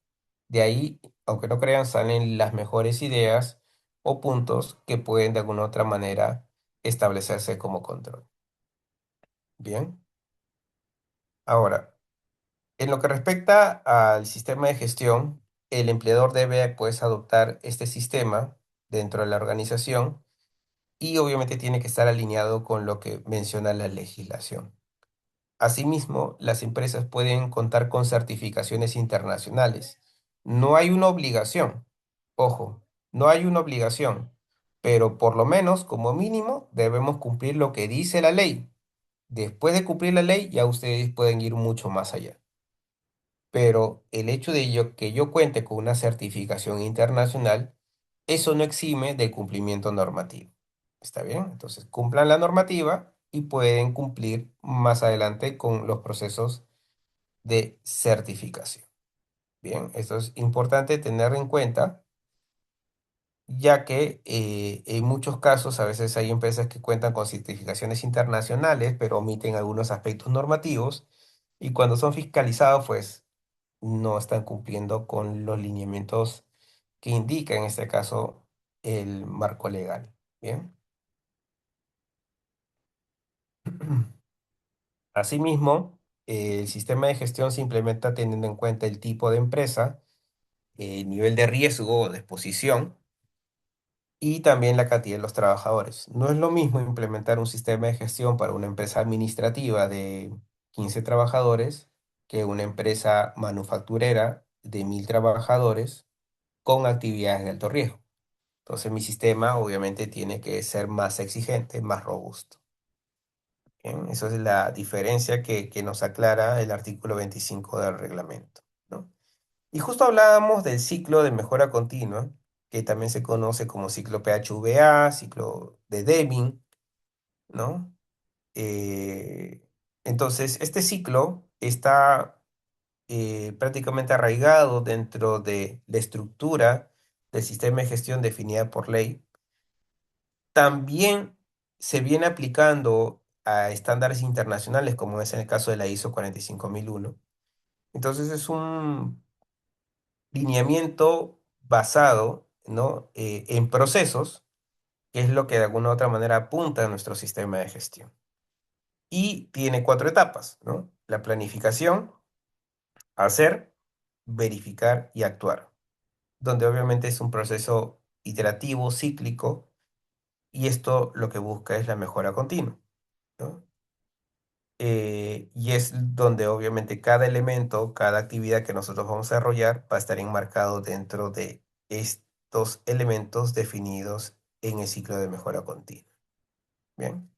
De ahí, aunque no crean, salen las mejores ideas o puntos que pueden de alguna u otra manera establecerse como control. Bien, ahora, en lo que respecta al sistema de gestión, el empleador debe pues adoptar este sistema dentro de la organización y obviamente tiene que estar alineado con lo que menciona la legislación. Asimismo, las empresas pueden contar con certificaciones internacionales. No hay una obligación, ojo, no hay una obligación, pero por lo menos, como mínimo, debemos cumplir lo que dice la ley. Después de cumplir la ley, ya ustedes pueden ir mucho más allá. Pero el hecho de que yo cuente con una certificación internacional, eso no exime del cumplimiento normativo. ¿Está bien? Entonces, cumplan la normativa y pueden cumplir más adelante con los procesos de certificación. Bien, esto es importante tener en cuenta, ya que en muchos casos a veces hay empresas que cuentan con certificaciones internacionales, pero omiten algunos aspectos normativos y cuando son fiscalizados, pues no están cumpliendo con los lineamientos que indica en este caso el marco legal. Bien. Asimismo, el sistema de gestión se implementa teniendo en cuenta el tipo de empresa, el nivel de riesgo o de exposición y también la cantidad de los trabajadores. No es lo mismo implementar un sistema de gestión para una empresa administrativa de 15 trabajadores que una empresa manufacturera de 1000 trabajadores con actividades de alto riesgo. Entonces mi sistema obviamente tiene que ser más exigente, más robusto. Bien, esa es la diferencia que nos aclara el artículo 25 del reglamento, ¿no? Y justo hablábamos del ciclo de mejora continua, que también se conoce como ciclo PHVA, ciclo de Deming, ¿no? Eh, entonces, este ciclo está prácticamente arraigado dentro de la estructura del sistema de gestión definida por ley. También se viene aplicando a estándares internacionales, como es en el caso de la ISO 45001. Entonces, es un lineamiento basado, ¿no? En procesos que es lo que de alguna u otra manera apunta a nuestro sistema de gestión. Y tiene cuatro etapas, ¿no? La planificación, hacer, verificar y actuar, donde obviamente es un proceso iterativo, cíclico, y esto lo que busca es la mejora continua, ¿no? Y es donde obviamente cada elemento, cada actividad que nosotros vamos a desarrollar va a estar enmarcado dentro de estos elementos definidos en el ciclo de mejora continua. Bien.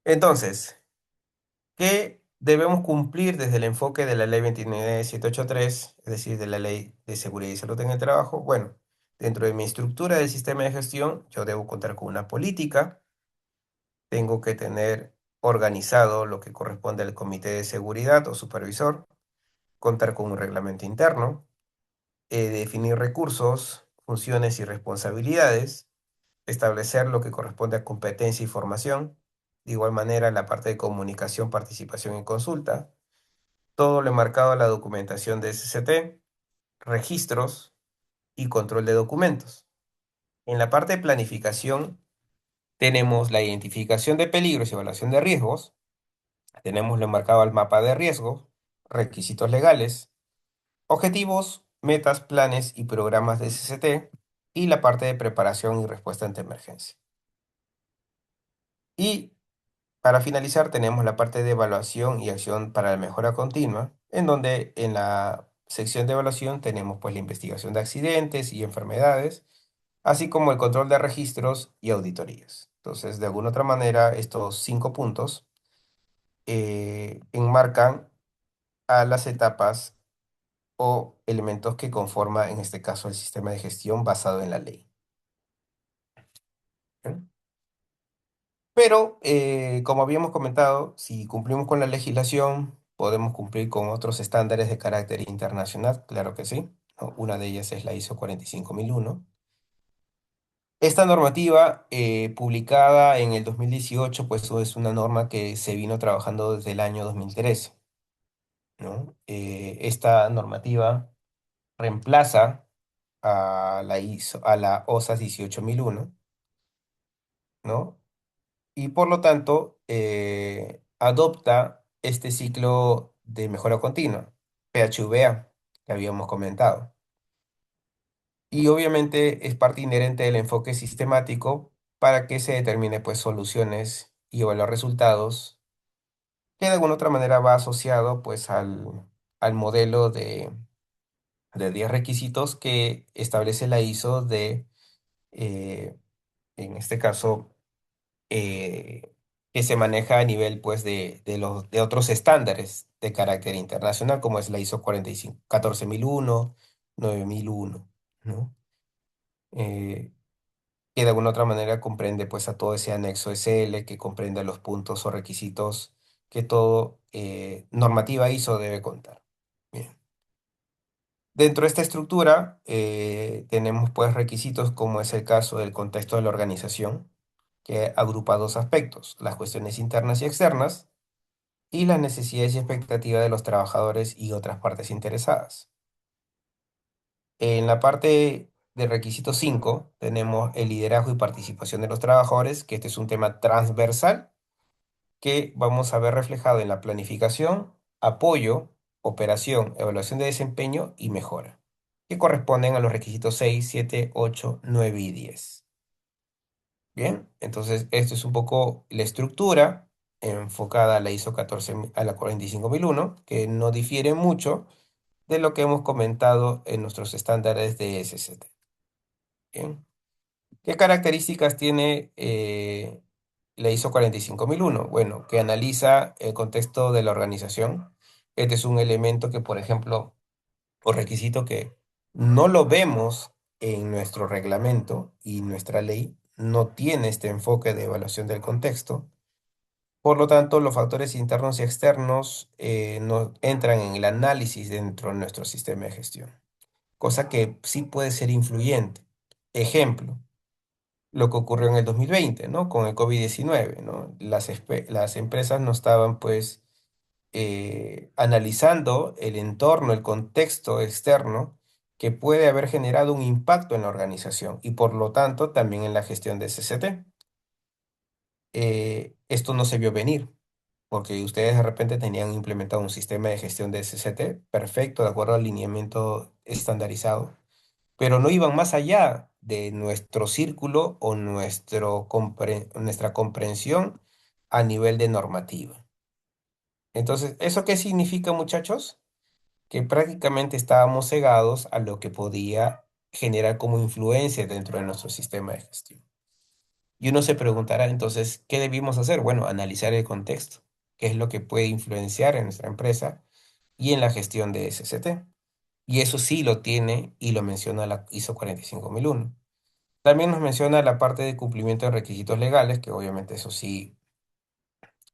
Entonces, ¿qué debemos cumplir desde el enfoque de la ley 29783, es decir, de la ley de seguridad y salud en el trabajo? Bueno, dentro de mi estructura del sistema de gestión, yo debo contar con una política, tengo que tener organizado lo que corresponde al comité de seguridad o supervisor, contar con un reglamento interno, definir recursos, funciones y responsabilidades, establecer lo que corresponde a competencia y formación, de igual manera la parte de comunicación, participación y consulta, todo lo enmarcado a la documentación de SCT, registros y control de documentos. En la parte de planificación tenemos la identificación de peligros y evaluación de riesgos, tenemos lo enmarcado al mapa de riesgos, requisitos legales, objetivos, metas, planes y programas de SCT y la parte de preparación y respuesta ante emergencia. Y para finalizar tenemos la parte de evaluación y acción para la mejora continua, en donde en la sección de evaluación tenemos pues la investigación de accidentes y enfermedades, así como el control de registros y auditorías. Entonces, de alguna otra manera, estos 5 puntos enmarcan a las etapas o elementos que conforman, en este caso, el sistema de gestión basado en la ley. ¿Ok? Pero, como habíamos comentado, si cumplimos con la legislación, podemos cumplir con otros estándares de carácter internacional, claro que sí, ¿no? Una de ellas es la ISO 45001. Esta normativa, publicada en el 2018, pues es una norma que se vino trabajando desde el año 2013, ¿no? Esta normativa reemplaza a la ISO, a la OSAS 18001, ¿no? Y por lo tanto adopta este ciclo de mejora continua, PHVA, que habíamos comentado. Y obviamente es parte inherente del enfoque sistemático para que se determine pues soluciones y evaluar resultados, que de alguna otra manera va asociado pues al modelo de 10 requisitos que establece la ISO eh, en este caso, eh, que se maneja a nivel pues de otros estándares de carácter internacional, como es la ISO 45 14001, 9001, ¿no? Eh, que de alguna otra manera comprende pues a todo ese anexo SL que comprende los puntos o requisitos que todo normativa ISO debe contar. Bien. Dentro de esta estructura tenemos pues requisitos como es el caso del contexto de la organización, que agrupa dos aspectos, las cuestiones internas y externas, y las necesidades y expectativas de los trabajadores y otras partes interesadas. En la parte de requisito 5 tenemos el liderazgo y participación de los trabajadores, que este es un tema transversal que vamos a ver reflejado en la planificación, apoyo, operación, evaluación de desempeño y mejora, que corresponden a los requisitos 6, 7, 8, 9 y 10. Bien, entonces esto es un poco la estructura enfocada a la ISO 14, a la 45001, que no difiere mucho de lo que hemos comentado en nuestros estándares de SCT. Bien, ¿qué características tiene la ISO 45001? Bueno, que analiza el contexto de la organización. Este es un elemento que, por ejemplo, o requisito que no lo vemos en nuestro reglamento y nuestra ley no tiene este enfoque de evaluación del contexto. Por lo tanto, los factores internos y externos no entran en el análisis dentro de nuestro sistema de gestión, cosa que sí puede ser influyente. Ejemplo, lo que ocurrió en el 2020, ¿no? Con el COVID-19, ¿no? Las empresas no estaban, pues, analizando el entorno, el contexto externo que puede haber generado un impacto en la organización y por lo tanto también en la gestión de SCT. Esto no se vio venir, porque ustedes de repente tenían implementado un sistema de gestión de SCT perfecto, de acuerdo al lineamiento estandarizado, pero no iban más allá de nuestro círculo o nuestra comprensión a nivel de normativa. Entonces, ¿eso qué significa, muchachos? Que prácticamente estábamos cegados a lo que podía generar como influencia dentro de nuestro sistema de gestión. Y uno se preguntará entonces, ¿qué debimos hacer? Bueno, analizar el contexto, qué es lo que puede influenciar en nuestra empresa y en la gestión de SCT. Y eso sí lo tiene y lo menciona la ISO 45001. También nos menciona la parte de cumplimiento de requisitos legales, que obviamente eso sí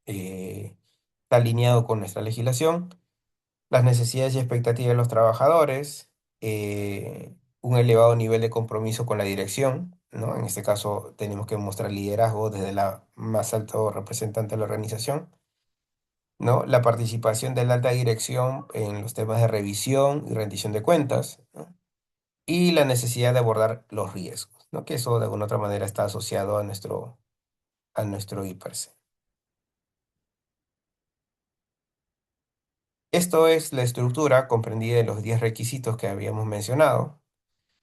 está alineado con nuestra legislación, las necesidades y expectativas de los trabajadores, un elevado nivel de compromiso con la dirección, ¿no? En este caso tenemos que mostrar liderazgo desde la más alto representante de la organización, ¿no? La participación de la alta dirección en los temas de revisión y rendición de cuentas, ¿no? Y la necesidad de abordar los riesgos, ¿no? Que eso de alguna otra manera está asociado a nuestro IPRC. Esto es la estructura comprendida de los 10 requisitos que habíamos mencionado,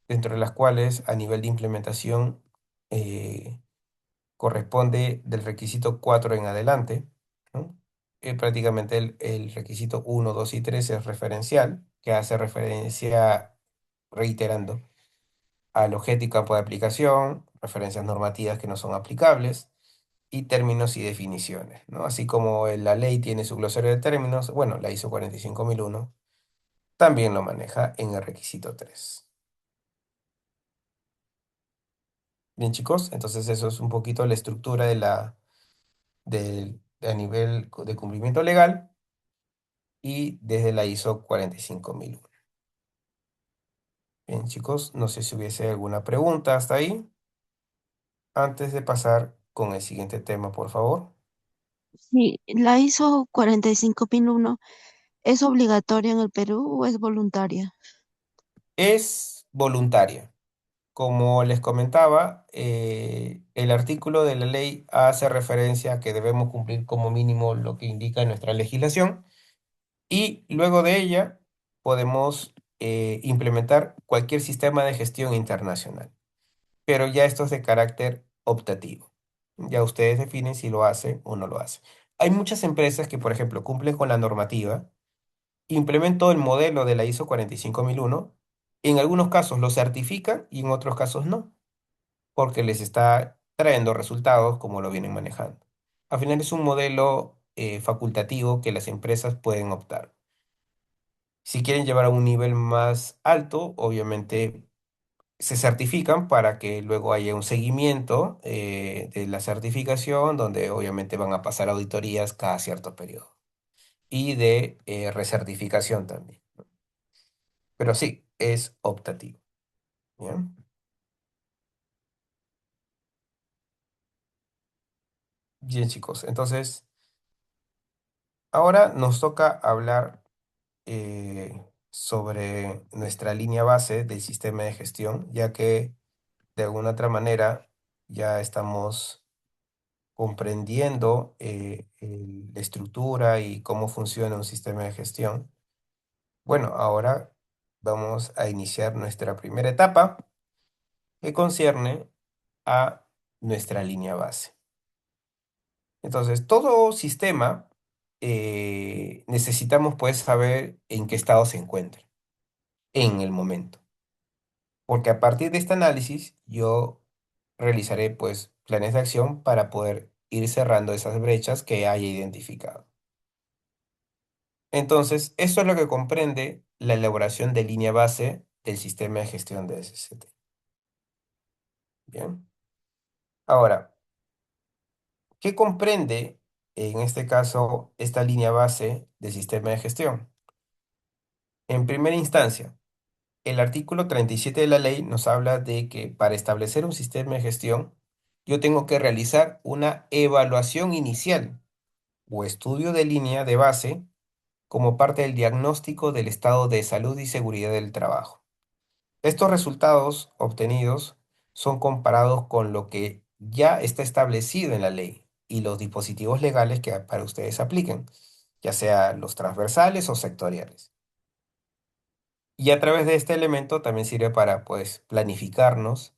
dentro de las cuales a nivel de implementación eh, corresponde del requisito 4 en adelante, ¿no? Prácticamente el requisito uno 2 y 3 es referencial, que hace referencia, reiterando, al objeto y campo de aplicación, referencias normativas que no son aplicables, y términos y definiciones, ¿no? Así como la ley tiene su glosario de términos, bueno, la ISO 45001 también lo maneja en el requisito 3. Bien, chicos, entonces eso es un poquito la estructura a nivel de cumplimiento legal y desde la ISO 45001. Bien, chicos, no sé si hubiese alguna pregunta hasta ahí, antes de pasar con el siguiente tema, por favor. Sí, la ISO 45001 ¿es obligatoria en el Perú o es voluntaria? Es voluntaria. Como les comentaba, el artículo de la ley hace referencia a que debemos cumplir como mínimo lo que indica nuestra legislación y luego de ella podemos implementar cualquier sistema de gestión internacional, pero ya esto es de carácter optativo. Ya ustedes definen si lo hacen o no lo hacen. Hay muchas empresas que, por ejemplo, cumplen con la normativa, implementan el modelo de la ISO 45001, en algunos casos lo certifican y en otros casos no, porque les está trayendo resultados como lo vienen manejando. Al final es un modelo facultativo que las empresas pueden optar. Si quieren llevar a un nivel más alto, obviamente se certifican para que luego haya un seguimiento de la certificación, donde obviamente van a pasar auditorías cada cierto periodo. Y de recertificación también. Pero sí, es optativo. ¿Bien? Bien, chicos. Entonces, ahora nos toca hablar sobre nuestra línea base del sistema de gestión, ya que de alguna otra manera ya estamos comprendiendo la estructura y cómo funciona un sistema de gestión. Bueno, ahora vamos a iniciar nuestra primera etapa que concierne a nuestra línea base. Entonces, todo sistema necesitamos pues saber en qué estado se encuentra en el momento, porque a partir de este análisis yo realizaré pues planes de acción para poder ir cerrando esas brechas que haya identificado. Entonces, esto es lo que comprende la elaboración de línea base del sistema de gestión de SCT. Bien. Ahora, ¿qué comprende en este caso esta línea base del sistema de gestión? En primera instancia, el artículo 37 de la ley nos habla de que para establecer un sistema de gestión, yo tengo que realizar una evaluación inicial o estudio de línea de base como parte del diagnóstico del estado de salud y seguridad del trabajo. Estos resultados obtenidos son comparados con lo que ya está establecido en la ley y los dispositivos legales que para ustedes apliquen, ya sea los transversales o sectoriales. Y a través de este elemento también sirve para, pues, planificarnos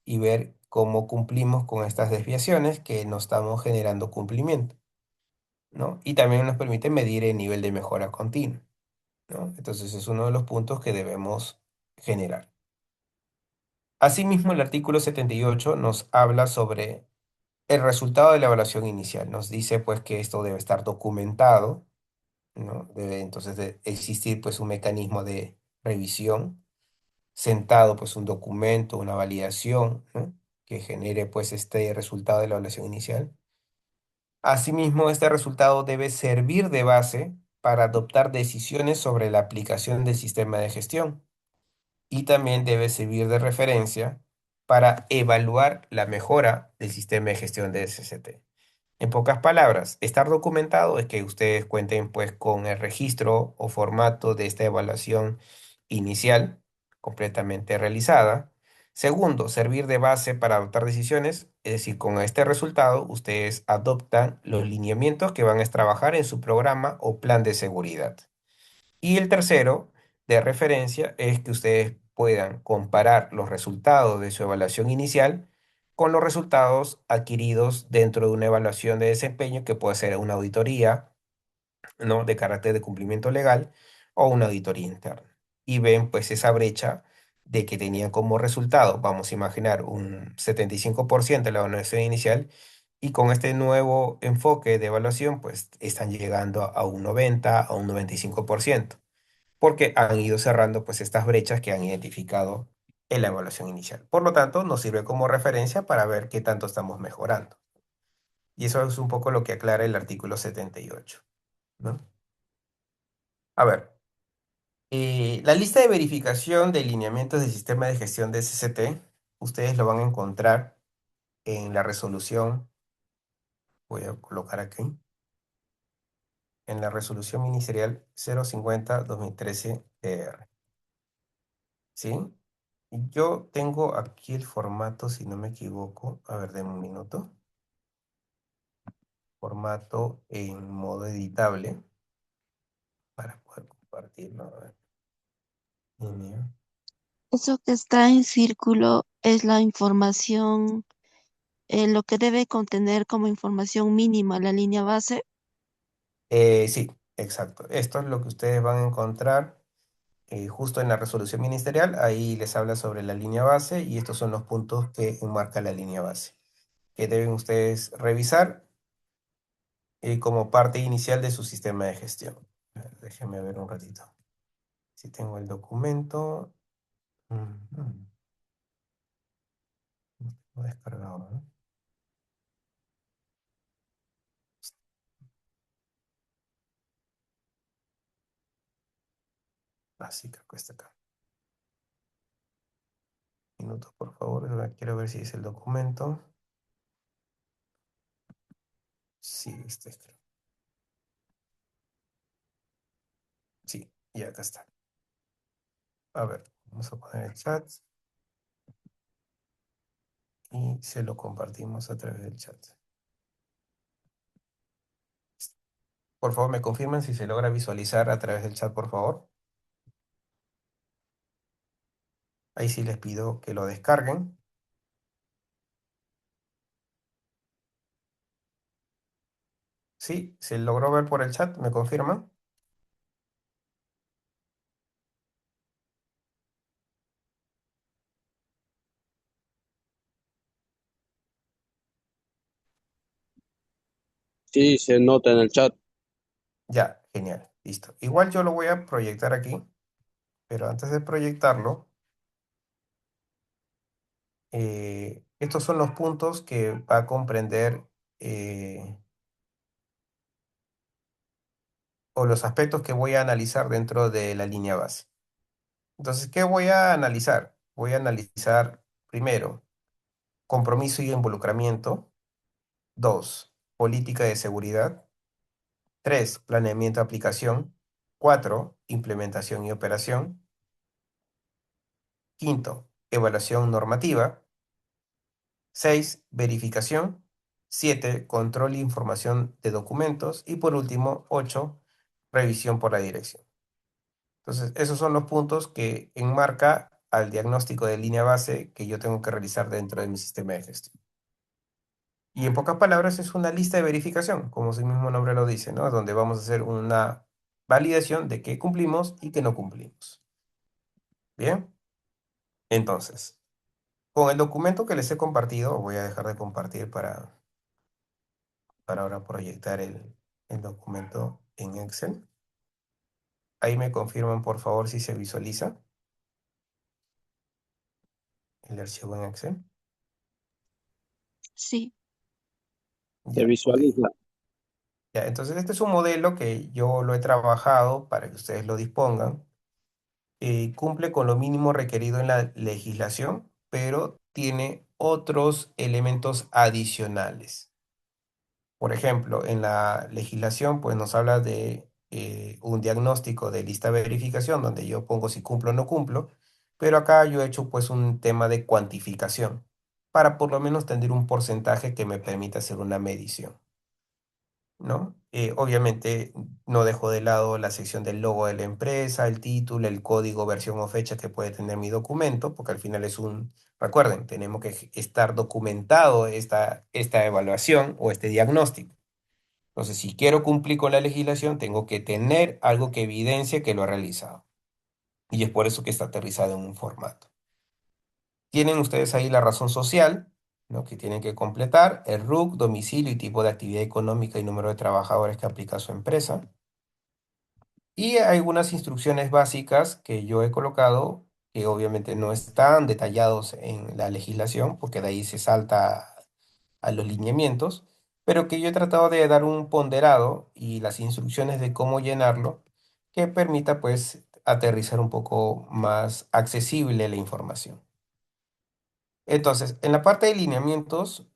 y ver cómo cumplimos con estas desviaciones que no estamos generando cumplimiento, ¿no? Y también nos permite medir el nivel de mejora continua, ¿no? Entonces es uno de los puntos que debemos generar. Asimismo, el artículo 78 nos habla sobre el resultado de la evaluación inicial. Nos dice, pues, que esto debe estar documentado, ¿no? Debe entonces de existir, pues, un mecanismo de revisión sentado pues un documento, una validación, ¿no? Que genere pues este resultado de la evaluación inicial. Asimismo, este resultado debe servir de base para adoptar decisiones sobre la aplicación del sistema de gestión y también debe servir de referencia para evaluar la mejora del sistema de gestión de SCT. En pocas palabras, estar documentado es que ustedes cuenten pues con el registro o formato de esta evaluación inicial completamente realizada. Segundo, servir de base para adoptar decisiones, es decir, con este resultado ustedes adoptan los lineamientos que van a trabajar en su programa o plan de seguridad. Y el tercero, de referencia, es que ustedes puedan comparar los resultados de su evaluación inicial con los resultados adquiridos dentro de una evaluación de desempeño que puede ser una auditoría, ¿no? De carácter de cumplimiento legal o una auditoría interna. Y ven pues esa brecha de que tenían como resultado, vamos a imaginar, un 75% de la evaluación inicial y con este nuevo enfoque de evaluación pues están llegando a un 90, a un 95% porque han ido cerrando pues estas brechas que han identificado en la evaluación inicial. Por lo tanto, nos sirve como referencia para ver qué tanto estamos mejorando. Y eso es un poco lo que aclara el artículo 78, ¿no? A ver, la lista de verificación de lineamientos del sistema de gestión de SCT, ustedes lo van a encontrar en la resolución, voy a colocar aquí, en la resolución ministerial 050-2013-TR, ¿sí? Yo tengo aquí el formato, si no me equivoco. A ver, denme un minuto. Formato en modo editable para poder compartirlo. A ver, línea. Eso que está en círculo es la información, lo que debe contener como información mínima la línea base. Sí, exacto. Esto es lo que ustedes van a encontrar justo en la resolución ministerial. Ahí les habla sobre la línea base y estos son los puntos que enmarca la línea base, que deben ustedes revisar como parte inicial de su sistema de gestión. A ver, déjenme ver un ratito. Si tengo el documento. Ujú. Lo he descargado, ¿no? Ah, sí, creo que está acá. Minutos, por favor. Ahora quiero ver si es el documento. Sí, este es, creo. Sí, y acá está. A ver, vamos a poner el chat y se lo compartimos a través del chat. Por favor, me confirman si se logra visualizar a través del chat, por favor. Ahí sí les pido que lo descarguen. Sí, se logró ver por el chat, ¿me confirman? Sí, se nota en el chat. Ya, genial, listo. Igual yo lo voy a proyectar aquí, pero antes de proyectarlo, estos son los puntos que va a comprender o los aspectos que voy a analizar dentro de la línea base. Entonces, ¿qué voy a analizar? Voy a analizar primero compromiso y involucramiento. Dos, política de seguridad. Tres, planeamiento y aplicación. Cuatro, implementación y operación. Quinto, evaluación normativa. 6, verificación. 7, control e información de documentos. Y por último, 8, revisión por la dirección. Entonces, esos son los puntos que enmarca al diagnóstico de línea base que yo tengo que realizar dentro de mi sistema de gestión. Y en pocas palabras es una lista de verificación, como su mismo nombre lo dice, ¿no? Donde vamos a hacer una validación de qué cumplimos y qué no cumplimos. Bien, entonces, con el documento que les he compartido, voy a dejar de compartir para ahora proyectar el documento en Excel. Ahí me confirman, por favor, si se visualiza el archivo en Excel. Sí, Se Ya, ok. visualiza. Ya, entonces este es un modelo que yo lo he trabajado para que ustedes lo dispongan. Cumple con lo mínimo requerido en la legislación, pero tiene otros elementos adicionales. Por ejemplo, en la legislación, pues nos habla de un diagnóstico de lista de verificación, donde yo pongo si cumplo o no cumplo, pero acá yo he hecho pues un tema de cuantificación, para por lo menos tener un porcentaje que me permita hacer una medición, ¿no? Obviamente no dejo de lado la sección del logo de la empresa, el título, el código, versión o fecha que puede tener mi documento, porque al final es recuerden, tenemos que estar documentado esta evaluación o este diagnóstico. Entonces, si quiero cumplir con la legislación, tengo que tener algo que evidencie que lo he realizado. Y es por eso que está aterrizado en un formato. Tienen ustedes ahí la razón social, ¿no? Que tienen que completar, el RUC, domicilio y tipo de actividad económica y número de trabajadores que aplica su empresa. Y hay algunas instrucciones básicas que yo he colocado, que obviamente no están detallados en la legislación, porque de ahí se salta a los lineamientos, pero que yo he tratado de dar un ponderado y las instrucciones de cómo llenarlo, que permita pues aterrizar un poco más accesible la información. Entonces, en la parte de lineamientos,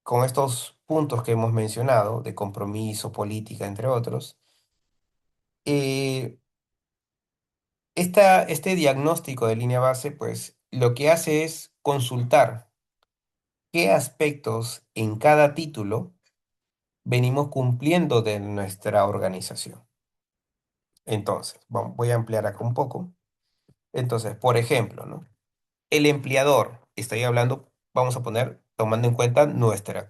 con estos puntos que hemos mencionado, de compromiso, política, entre otros, eh, este diagnóstico de línea base, pues lo que hace es consultar qué aspectos en cada título venimos cumpliendo de nuestra organización. Entonces, voy a ampliar acá un poco. Entonces, por ejemplo, ¿no? El empleador, estoy hablando, vamos a poner, tomando en cuenta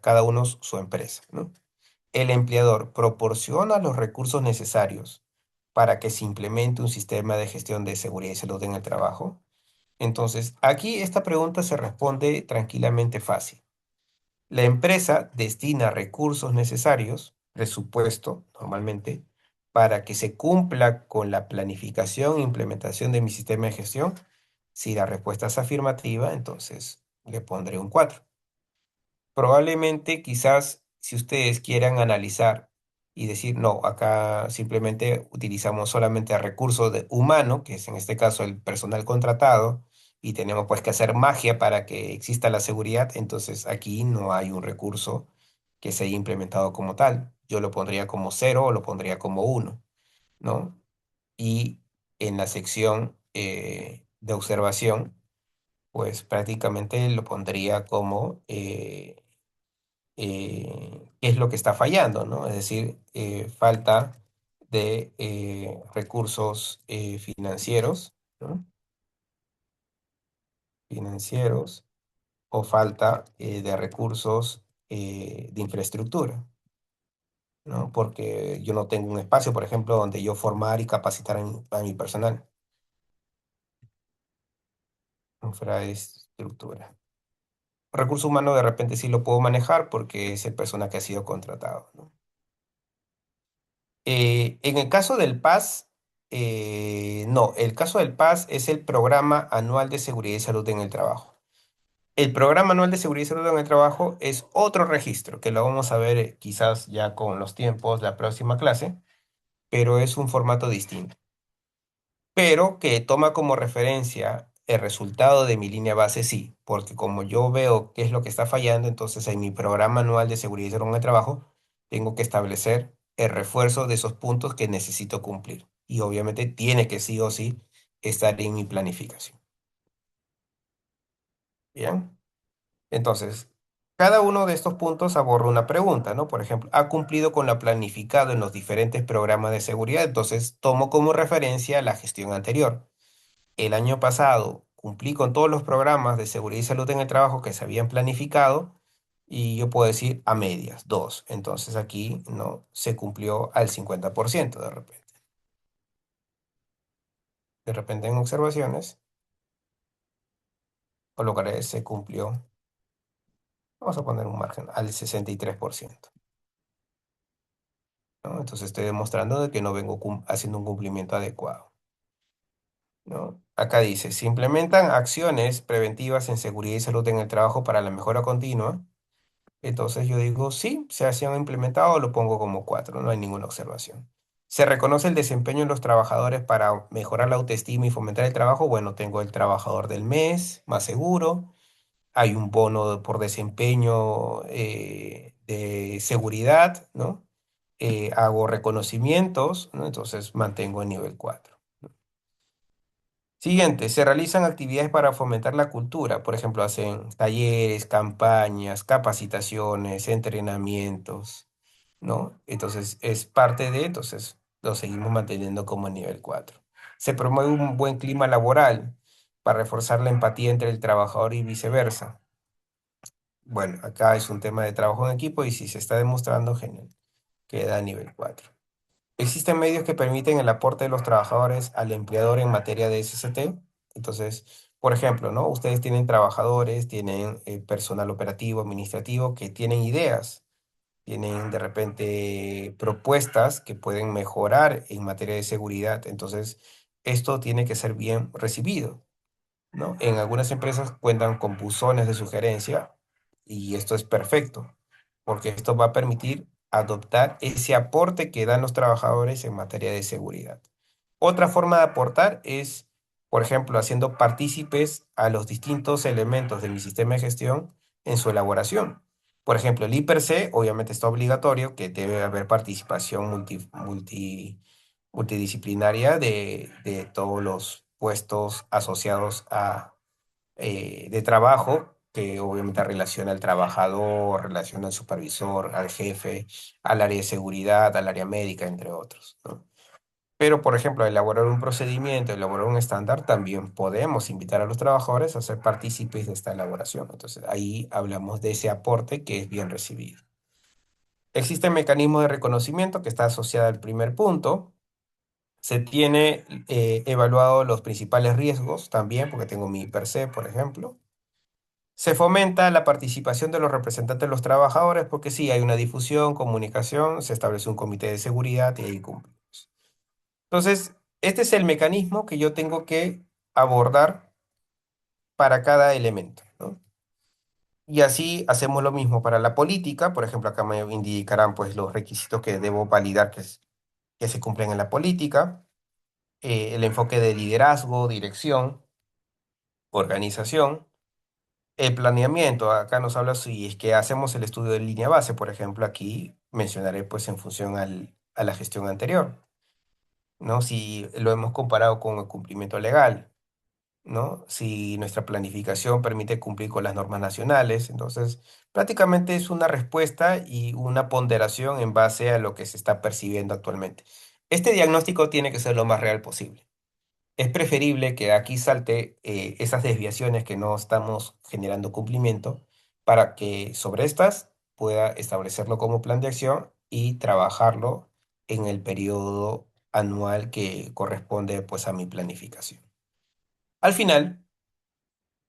cada uno su empresa, ¿no? El empleador proporciona los recursos necesarios para que se implemente un sistema de gestión de seguridad y salud en el trabajo. Entonces, aquí esta pregunta se responde tranquilamente fácil. La empresa destina recursos necesarios, presupuesto normalmente, para que se cumpla con la planificación e implementación de mi sistema de gestión. Si la respuesta es afirmativa, entonces le pondré un 4. Probablemente, quizás, si ustedes quieran analizar y decir, no, acá simplemente utilizamos solamente recursos humano, que es en este caso el personal contratado, y tenemos pues que hacer magia para que exista la seguridad, entonces aquí no hay un recurso que se haya implementado como tal. Yo lo pondría como 0 o lo pondría como 1, ¿no? Y en la sección de observación, pues prácticamente lo pondría como qué es lo que está fallando, ¿no? Es decir, falta de recursos financieros, ¿no? Financieros o falta de recursos de infraestructura, ¿no? Porque yo no tengo un espacio, por ejemplo, donde yo formar y capacitar a mi personal. Infraestructura. Recurso humano de repente sí lo puedo manejar porque es el personal que ha sido contratado, ¿no? En el caso del PAS, no, el caso del PAS es el Programa Anual de Seguridad y Salud en el Trabajo. El Programa Anual de Seguridad y Salud en el Trabajo es otro registro que lo vamos a ver quizás ya con los tiempos, la próxima clase, pero es un formato distinto, pero que toma como referencia el resultado de mi línea base, sí, porque como yo veo qué es lo que está fallando, entonces en mi programa anual de seguridad y salud en el trabajo tengo que establecer el refuerzo de esos puntos que necesito cumplir. Y obviamente tiene que sí o sí estar en mi planificación. Bien. Entonces, cada uno de estos puntos aborda una pregunta, ¿no? Por ejemplo, ¿ha cumplido con lo planificado en los diferentes programas de seguridad? Entonces, tomo como referencia la gestión anterior. El año pasado cumplí con todos los programas de seguridad y salud en el trabajo que se habían planificado y yo puedo decir a medias, dos. Entonces aquí no se cumplió al 50% de repente. De repente en observaciones colocaré se cumplió, vamos a poner un margen, al 63%. ¿No? Entonces estoy demostrando de que no vengo haciendo un cumplimiento adecuado. ¿No? Acá dice, se implementan acciones preventivas en seguridad y salud en el trabajo para la mejora continua. Entonces yo digo, sí, se han implementado, lo pongo como 4, no hay ninguna observación. ¿Se reconoce el desempeño de los trabajadores para mejorar la autoestima y fomentar el trabajo? Bueno, tengo el trabajador del mes, más seguro. Hay un bono por desempeño de seguridad, ¿no? Hago reconocimientos, ¿no? Entonces mantengo el nivel 4. Siguiente, se realizan actividades para fomentar la cultura, por ejemplo, hacen talleres, campañas, capacitaciones, entrenamientos, ¿no? Entonces es parte de, entonces lo seguimos manteniendo como nivel 4. Se promueve un buen clima laboral para reforzar la empatía entre el trabajador y viceversa. Bueno, acá es un tema de trabajo en equipo y si se está demostrando, genial, queda a nivel 4. Existen medios que permiten el aporte de los trabajadores al empleador en materia de SST. Entonces, por ejemplo, ¿no? Ustedes tienen trabajadores, tienen personal operativo, administrativo, que tienen ideas, tienen de repente propuestas que pueden mejorar en materia de seguridad. Entonces, esto tiene que ser bien recibido, ¿no? En algunas empresas cuentan con buzones de sugerencia y esto es perfecto, porque esto va a permitir adoptar ese aporte que dan los trabajadores en materia de seguridad. Otra forma de aportar es, por ejemplo, haciendo partícipes a los distintos elementos de mi sistema de gestión en su elaboración. Por ejemplo, el IPRC obviamente está obligatorio, que debe haber participación multidisciplinaria de todos los puestos asociados a, de trabajo, que obviamente relaciona al trabajador, relaciona al supervisor, al jefe, al área de seguridad, al área médica, entre otros, ¿no? Pero, por ejemplo, elaborar un procedimiento, elaborar un estándar, también podemos invitar a los trabajadores a ser partícipes de esta elaboración. Entonces, ahí hablamos de ese aporte que es bien recibido. Existen mecanismos de reconocimiento que está asociado al primer punto. Se tiene evaluado los principales riesgos también, porque tengo mi IPRC, por ejemplo. Se fomenta la participación de los representantes de los trabajadores, porque sí, hay una difusión, comunicación, se establece un comité de seguridad y ahí cumplimos. Entonces, este es el mecanismo que yo tengo que abordar para cada elemento, ¿no? Y así hacemos lo mismo para la política. Por ejemplo, acá me indicarán pues los requisitos que debo validar que se cumplen en la política, el enfoque de liderazgo, dirección, organización, el planeamiento. Acá nos habla si es que hacemos el estudio de línea base, por ejemplo, aquí mencionaré pues en función a la gestión anterior, ¿no? Si lo hemos comparado con el cumplimiento legal, ¿no? Si nuestra planificación permite cumplir con las normas nacionales. Entonces, prácticamente es una respuesta y una ponderación en base a lo que se está percibiendo actualmente. Este diagnóstico tiene que ser lo más real posible. Es preferible que aquí salte esas desviaciones que no estamos generando cumplimiento para que sobre estas pueda establecerlo como plan de acción y trabajarlo en el periodo anual que corresponde pues a mi planificación. Al final,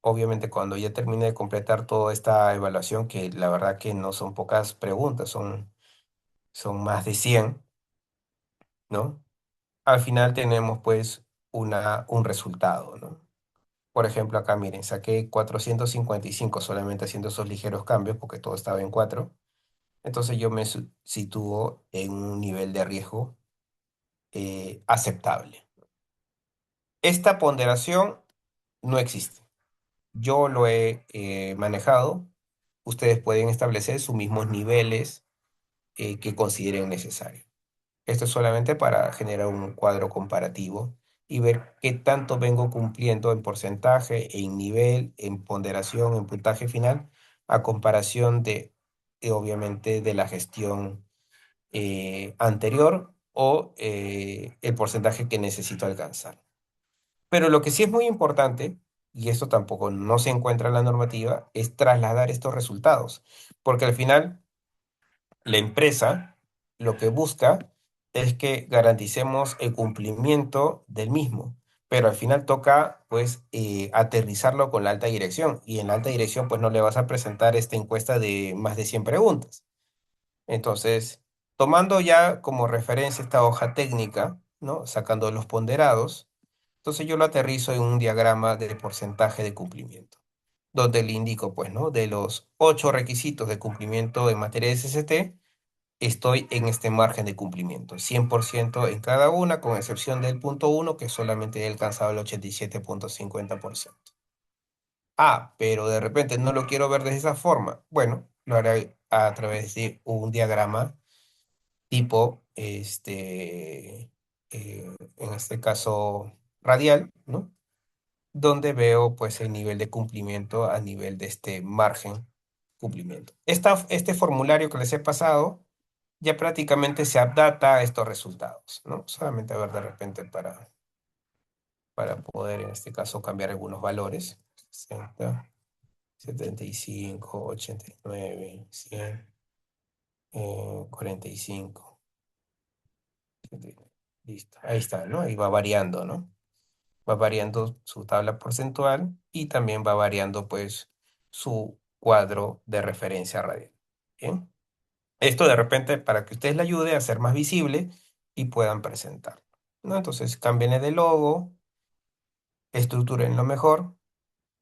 obviamente, cuando ya termine de completar toda esta evaluación, que la verdad que no son pocas preguntas, son más de 100, ¿no? Al final tenemos pues un resultado, ¿no? Por ejemplo, acá miren, saqué 455 solamente haciendo esos ligeros cambios porque todo estaba en 4. Entonces yo me sitúo en un nivel de riesgo aceptable. Esta ponderación no existe. Yo lo he manejado. Ustedes pueden establecer sus mismos niveles que consideren necesario. Esto es solamente para generar un cuadro comparativo y ver qué tanto vengo cumpliendo en porcentaje, en nivel, en ponderación, en puntaje final, a comparación obviamente, de la gestión anterior o el porcentaje que necesito alcanzar. Pero lo que sí es muy importante, y esto tampoco no se encuentra en la normativa, es trasladar estos resultados, porque al final la empresa lo que busca es que garanticemos el cumplimiento del mismo, pero al final toca pues aterrizarlo con la alta dirección, y en la alta dirección pues no le vas a presentar esta encuesta de más de 100 preguntas. Entonces, tomando ya como referencia esta hoja técnica, ¿no? Sacando los ponderados, entonces yo lo aterrizo en un diagrama de porcentaje de cumplimiento, donde le indico, pues, ¿no? De los 8 requisitos de cumplimiento en materia de SST, estoy en este margen de cumplimiento, 100% en cada una, con excepción del punto uno, que solamente he alcanzado el 87,50%. Ah, pero de repente no lo quiero ver de esa forma. Bueno, lo haré a través de un diagrama tipo, en este caso, radial, ¿no? Donde veo pues el nivel de cumplimiento a nivel de este margen cumplimiento. Este formulario que les he pasado ya prácticamente se adapta a estos resultados, ¿no? Solamente a ver de repente para poder en este caso cambiar algunos valores. 60, 75, 89, 100, 45. Listo, ahí está, ¿no? Ahí va variando, ¿no? Va variando su tabla porcentual y también va variando pues su cuadro de referencia radial. Bien. Esto de repente para que ustedes le ayude a ser más visible y puedan presentarlo, ¿no? Entonces cámbienle de logo, estructurenlo mejor,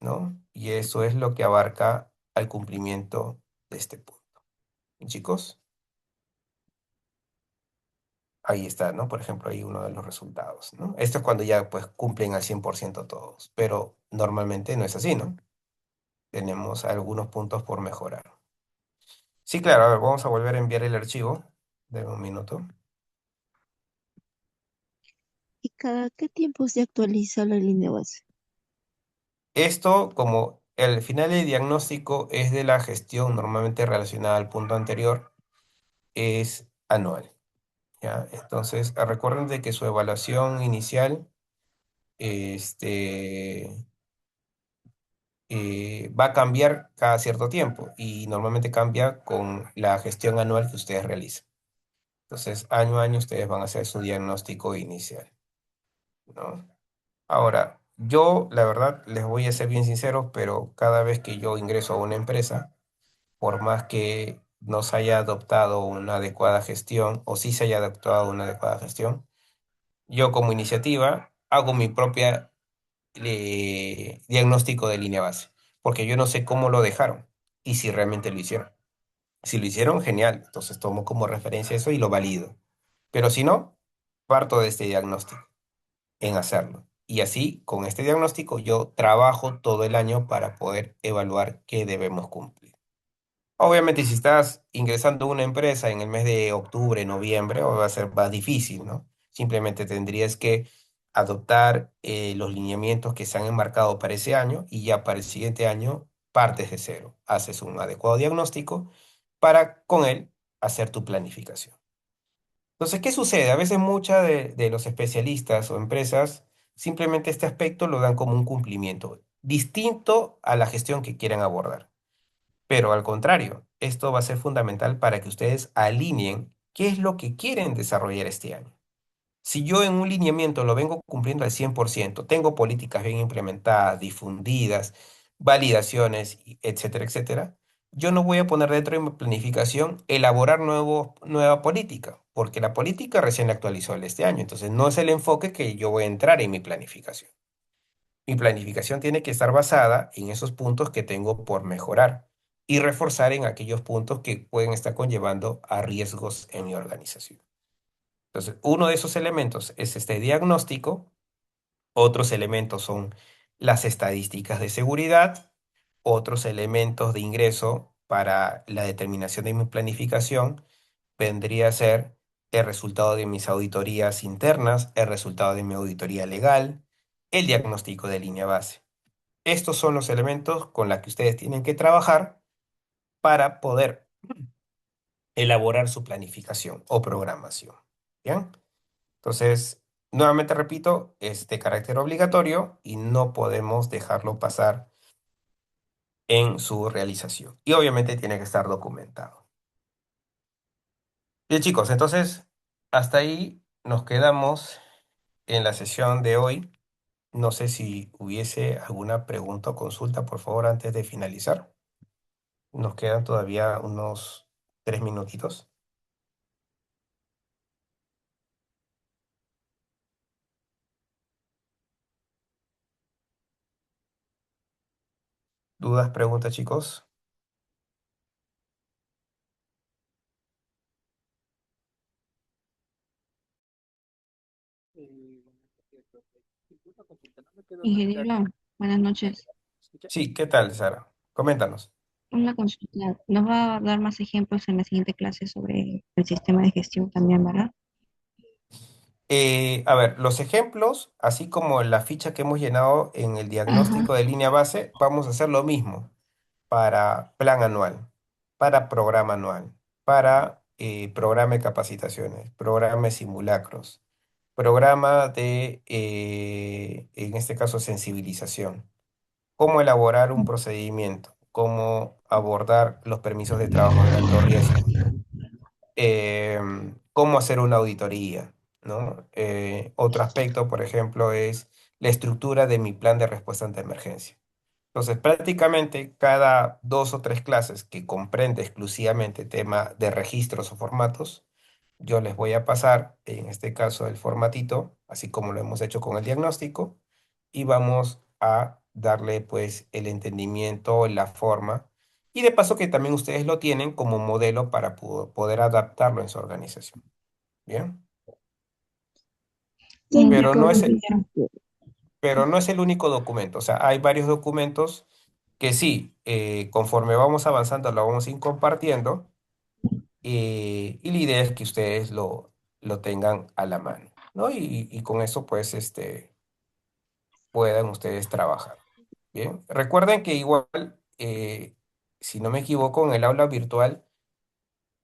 ¿no? Y eso es lo que abarca al cumplimiento de este punto. Chicos, ahí está, ¿no? Por ejemplo, ahí uno de los resultados, ¿no? Esto es cuando ya pues cumplen al 100% todos, pero normalmente no es así, ¿no? Tenemos algunos puntos por mejorar. Sí, claro, a ver, vamos a volver a enviar el archivo. Deme un minuto. ¿Y cada qué tiempo se actualiza la línea base? Esto, como el final del diagnóstico es de la gestión normalmente relacionada al punto anterior, es anual, ¿ya? Entonces, recuerden de que su evaluación inicial este, va a cambiar cada cierto tiempo y normalmente cambia con la gestión anual que ustedes realicen. Entonces, año a año ustedes van a hacer su diagnóstico inicial, ¿no? Ahora, yo, la verdad, les voy a ser bien sincero, pero cada vez que yo ingreso a una empresa, por más que no se haya adoptado una adecuada gestión, o sí se haya adoptado una adecuada gestión, yo como iniciativa hago mi propia diagnóstico de línea base, porque yo no sé cómo lo dejaron y si realmente lo hicieron. Si lo hicieron, genial, entonces tomo como referencia eso y lo valido. Pero si no, parto de este diagnóstico en hacerlo. Y así, con este diagnóstico, yo trabajo todo el año para poder evaluar qué debemos cumplir. Obviamente, si estás ingresando a una empresa en el mes de octubre, noviembre, va a ser más difícil, ¿no? Simplemente tendrías que adoptar los lineamientos que se han enmarcado para ese año y ya para el siguiente año partes de cero. Haces un adecuado diagnóstico para con él hacer tu planificación. Entonces, ¿qué sucede? A veces muchas de los especialistas o empresas simplemente este aspecto lo dan como un cumplimiento, distinto a la gestión que quieran abordar. Pero al contrario, esto va a ser fundamental para que ustedes alineen qué es lo que quieren desarrollar este año. Si yo en un lineamiento lo vengo cumpliendo al 100%, tengo políticas bien implementadas, difundidas, validaciones, etcétera, etcétera, yo no voy a poner dentro de mi planificación elaborar nueva política, porque la política recién la actualizó el este año, entonces no es el enfoque que yo voy a entrar en mi planificación. Mi planificación tiene que estar basada en esos puntos que tengo por mejorar y reforzar en aquellos puntos que pueden estar conllevando a riesgos en mi organización. Entonces, uno de esos elementos es este diagnóstico. Otros elementos son las estadísticas de seguridad. Otros elementos de ingreso para la determinación de mi planificación vendría a ser el resultado de mis auditorías internas, el resultado de mi auditoría legal, el diagnóstico de línea base. Estos son los elementos con los que ustedes tienen que trabajar para poder elaborar su planificación o programación. ¿Bien? Entonces, nuevamente repito, es de carácter obligatorio y no podemos dejarlo pasar en su realización. Y obviamente tiene que estar documentado. Bien, chicos, entonces hasta ahí nos quedamos en la sesión de hoy. No sé si hubiese alguna pregunta o consulta, por favor, antes de finalizar. Nos quedan todavía unos 3 minutitos. ¿Dudas, preguntas, chicos? Ingeniero, buenas noches. Sí, ¿qué tal, Sara? Coméntanos. Una consulta. ¿Nos va a dar más ejemplos en la siguiente clase sobre el sistema de gestión también, verdad? A ver, los ejemplos, así como la ficha que hemos llenado en el Ajá. diagnóstico de línea base, vamos a hacer lo mismo para plan anual, para programa anual, para programa de capacitaciones, programa de simulacros, programa de, en este caso, sensibilización, cómo elaborar un procedimiento, cómo abordar los permisos de trabajo de alto riesgo, cómo hacer una auditoría, ¿no? Otro aspecto, por ejemplo, es la estructura de mi plan de respuesta ante emergencia. Entonces, prácticamente cada 2 o 3 clases que comprende exclusivamente tema de registros o formatos, yo les voy a pasar, en este caso, el formatito, así como lo hemos hecho con el diagnóstico, y vamos a darle pues el entendimiento, la forma, y de paso que también ustedes lo tienen como modelo para poder adaptarlo en su organización. ¿Bien? De Pero no acuerdo, es, ingeniero. pero no es el único documento, o sea, hay varios documentos que sí, conforme vamos avanzando, lo vamos a ir compartiendo, y la idea es que ustedes lo tengan a la mano, ¿no? Y con eso, pues, puedan ustedes trabajar. Bien, recuerden que igual, si no me equivoco, en el aula virtual,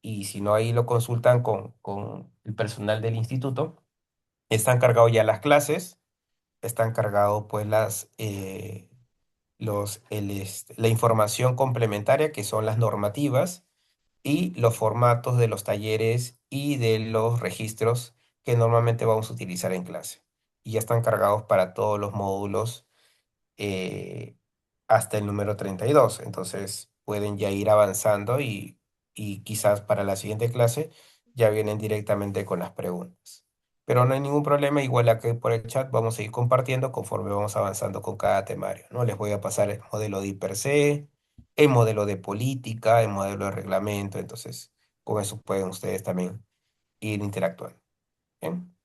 y si no, ahí lo consultan con el personal del instituto, están cargados ya las clases, están cargados pues la información complementaria, que son las normativas, y los formatos de los talleres y de los registros que normalmente vamos a utilizar en clase. Y ya están cargados para todos los módulos, eh, hasta el número 32. Entonces pueden ya ir avanzando y quizás para la siguiente clase ya vienen directamente con las preguntas. Pero no hay ningún problema, igual aquí por el chat vamos a ir compartiendo conforme vamos avanzando con cada temario, ¿no? Les voy a pasar el modelo de I+C, el modelo de política, el modelo de reglamento, entonces con eso pueden ustedes también ir interactuando. ¿Bien?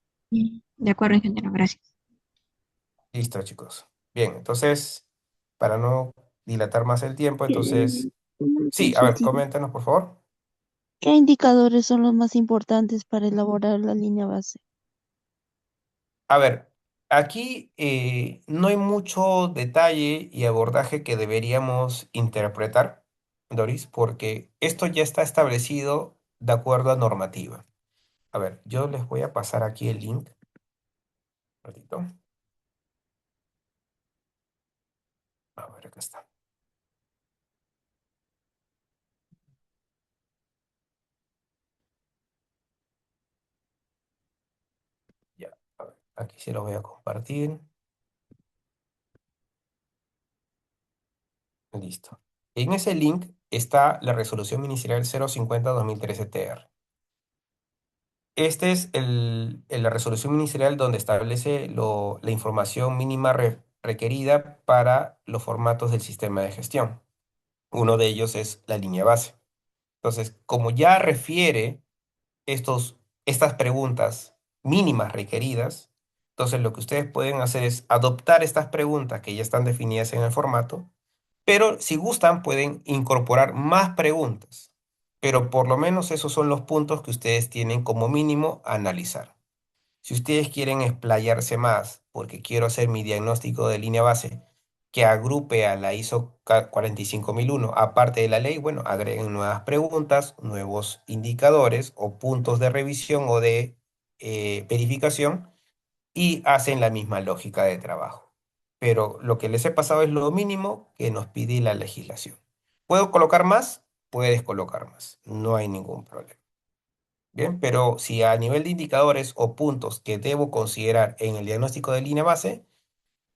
De acuerdo, ingeniero, gracias. Listo, chicos. Bien, entonces, para no dilatar más el tiempo, entonces, Una sí, a ver, consultita. coméntanos, por favor. ¿Qué indicadores son los más importantes para elaborar la línea base? A ver, aquí no hay mucho detalle y abordaje que deberíamos interpretar, Doris, porque esto ya está establecido de acuerdo a normativa. A ver, yo les voy a pasar aquí el link. Un ratito. A ver, acá está. Ya, a ver, aquí se lo voy a compartir. Listo. En ese link está la resolución ministerial 050-2013 TR. Este es la resolución ministerial donde establece la información mínima requerida para los formatos del sistema de gestión. Uno de ellos es la línea base. Entonces, como ya refiere estas preguntas mínimas requeridas, entonces lo que ustedes pueden hacer es adoptar estas preguntas que ya están definidas en el formato, pero si gustan pueden incorporar más preguntas. pero por lo menos esos son los puntos que ustedes tienen como mínimo a analizar. Si ustedes quieren explayarse más, porque quiero hacer mi diagnóstico de línea base que agrupe a la ISO 45001, aparte de la ley, bueno, agreguen nuevas preguntas, nuevos indicadores o puntos de revisión o de verificación y hacen la misma lógica de trabajo. Pero lo que les he pasado es lo mínimo que nos pide la legislación. ¿Puedo colocar más? Puedes colocar más, no hay ningún problema. Bien, pero si a nivel de indicadores o puntos que debo considerar en el diagnóstico de línea base,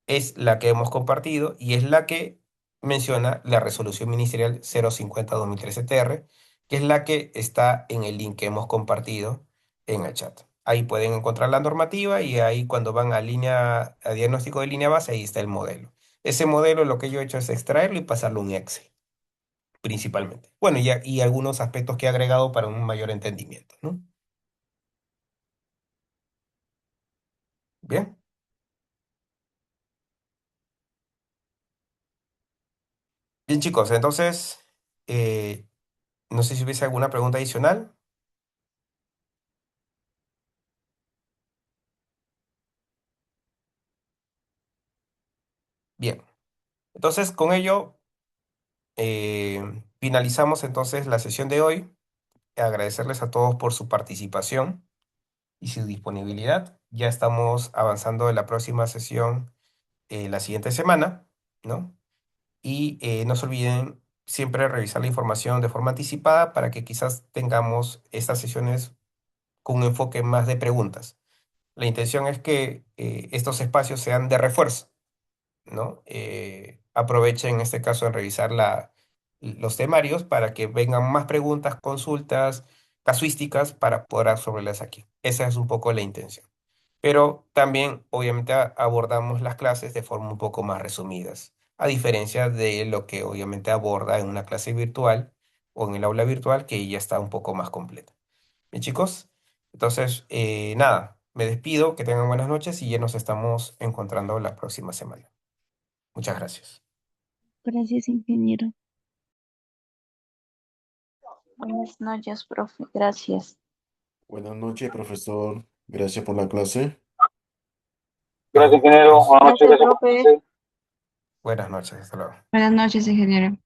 es la que hemos compartido y es la que menciona la resolución ministerial 050-2013-TR, que es la que está en el link que hemos compartido en el chat. Ahí pueden encontrar la normativa y ahí cuando van a diagnóstico de línea base, ahí está el modelo. Ese modelo lo que yo he hecho es extraerlo y pasarlo a un Excel, principalmente. Bueno, y algunos aspectos que he agregado para un mayor entendimiento, ¿no? Bien. Bien, chicos, entonces, eh, no sé si hubiese alguna pregunta adicional. Bien, entonces con ello finalizamos entonces la sesión de hoy. Agradecerles a todos por su participación y su disponibilidad. Ya estamos avanzando en la próxima sesión la siguiente semana, ¿no? Y no se olviden siempre revisar la información de forma anticipada para que quizás tengamos estas sesiones con un enfoque más de preguntas. La intención es que estos espacios sean de refuerzo, ¿no? Aprovechen en este caso en revisar los temarios para que vengan más preguntas, consultas, casuísticas para poder resolverlas aquí. Esa es un poco la intención. Pero también, obviamente, abordamos las clases de forma un poco más resumidas, a diferencia de lo que obviamente aborda en una clase virtual o en el aula virtual, que ya está un poco más completa. Bien, chicos, entonces, nada, me despido, que tengan buenas noches y ya nos estamos encontrando la próxima semana. Muchas gracias. Gracias, ingeniero. Buenas noches, profe. Gracias. Buenas noches, profesor. Gracias por la clase. Bien, Gracias, ingeniero. entonces, Buenas noches, Gracias, gracias por su profe. aporte. buenas noches, hasta luego. Buenas noches, ingeniero.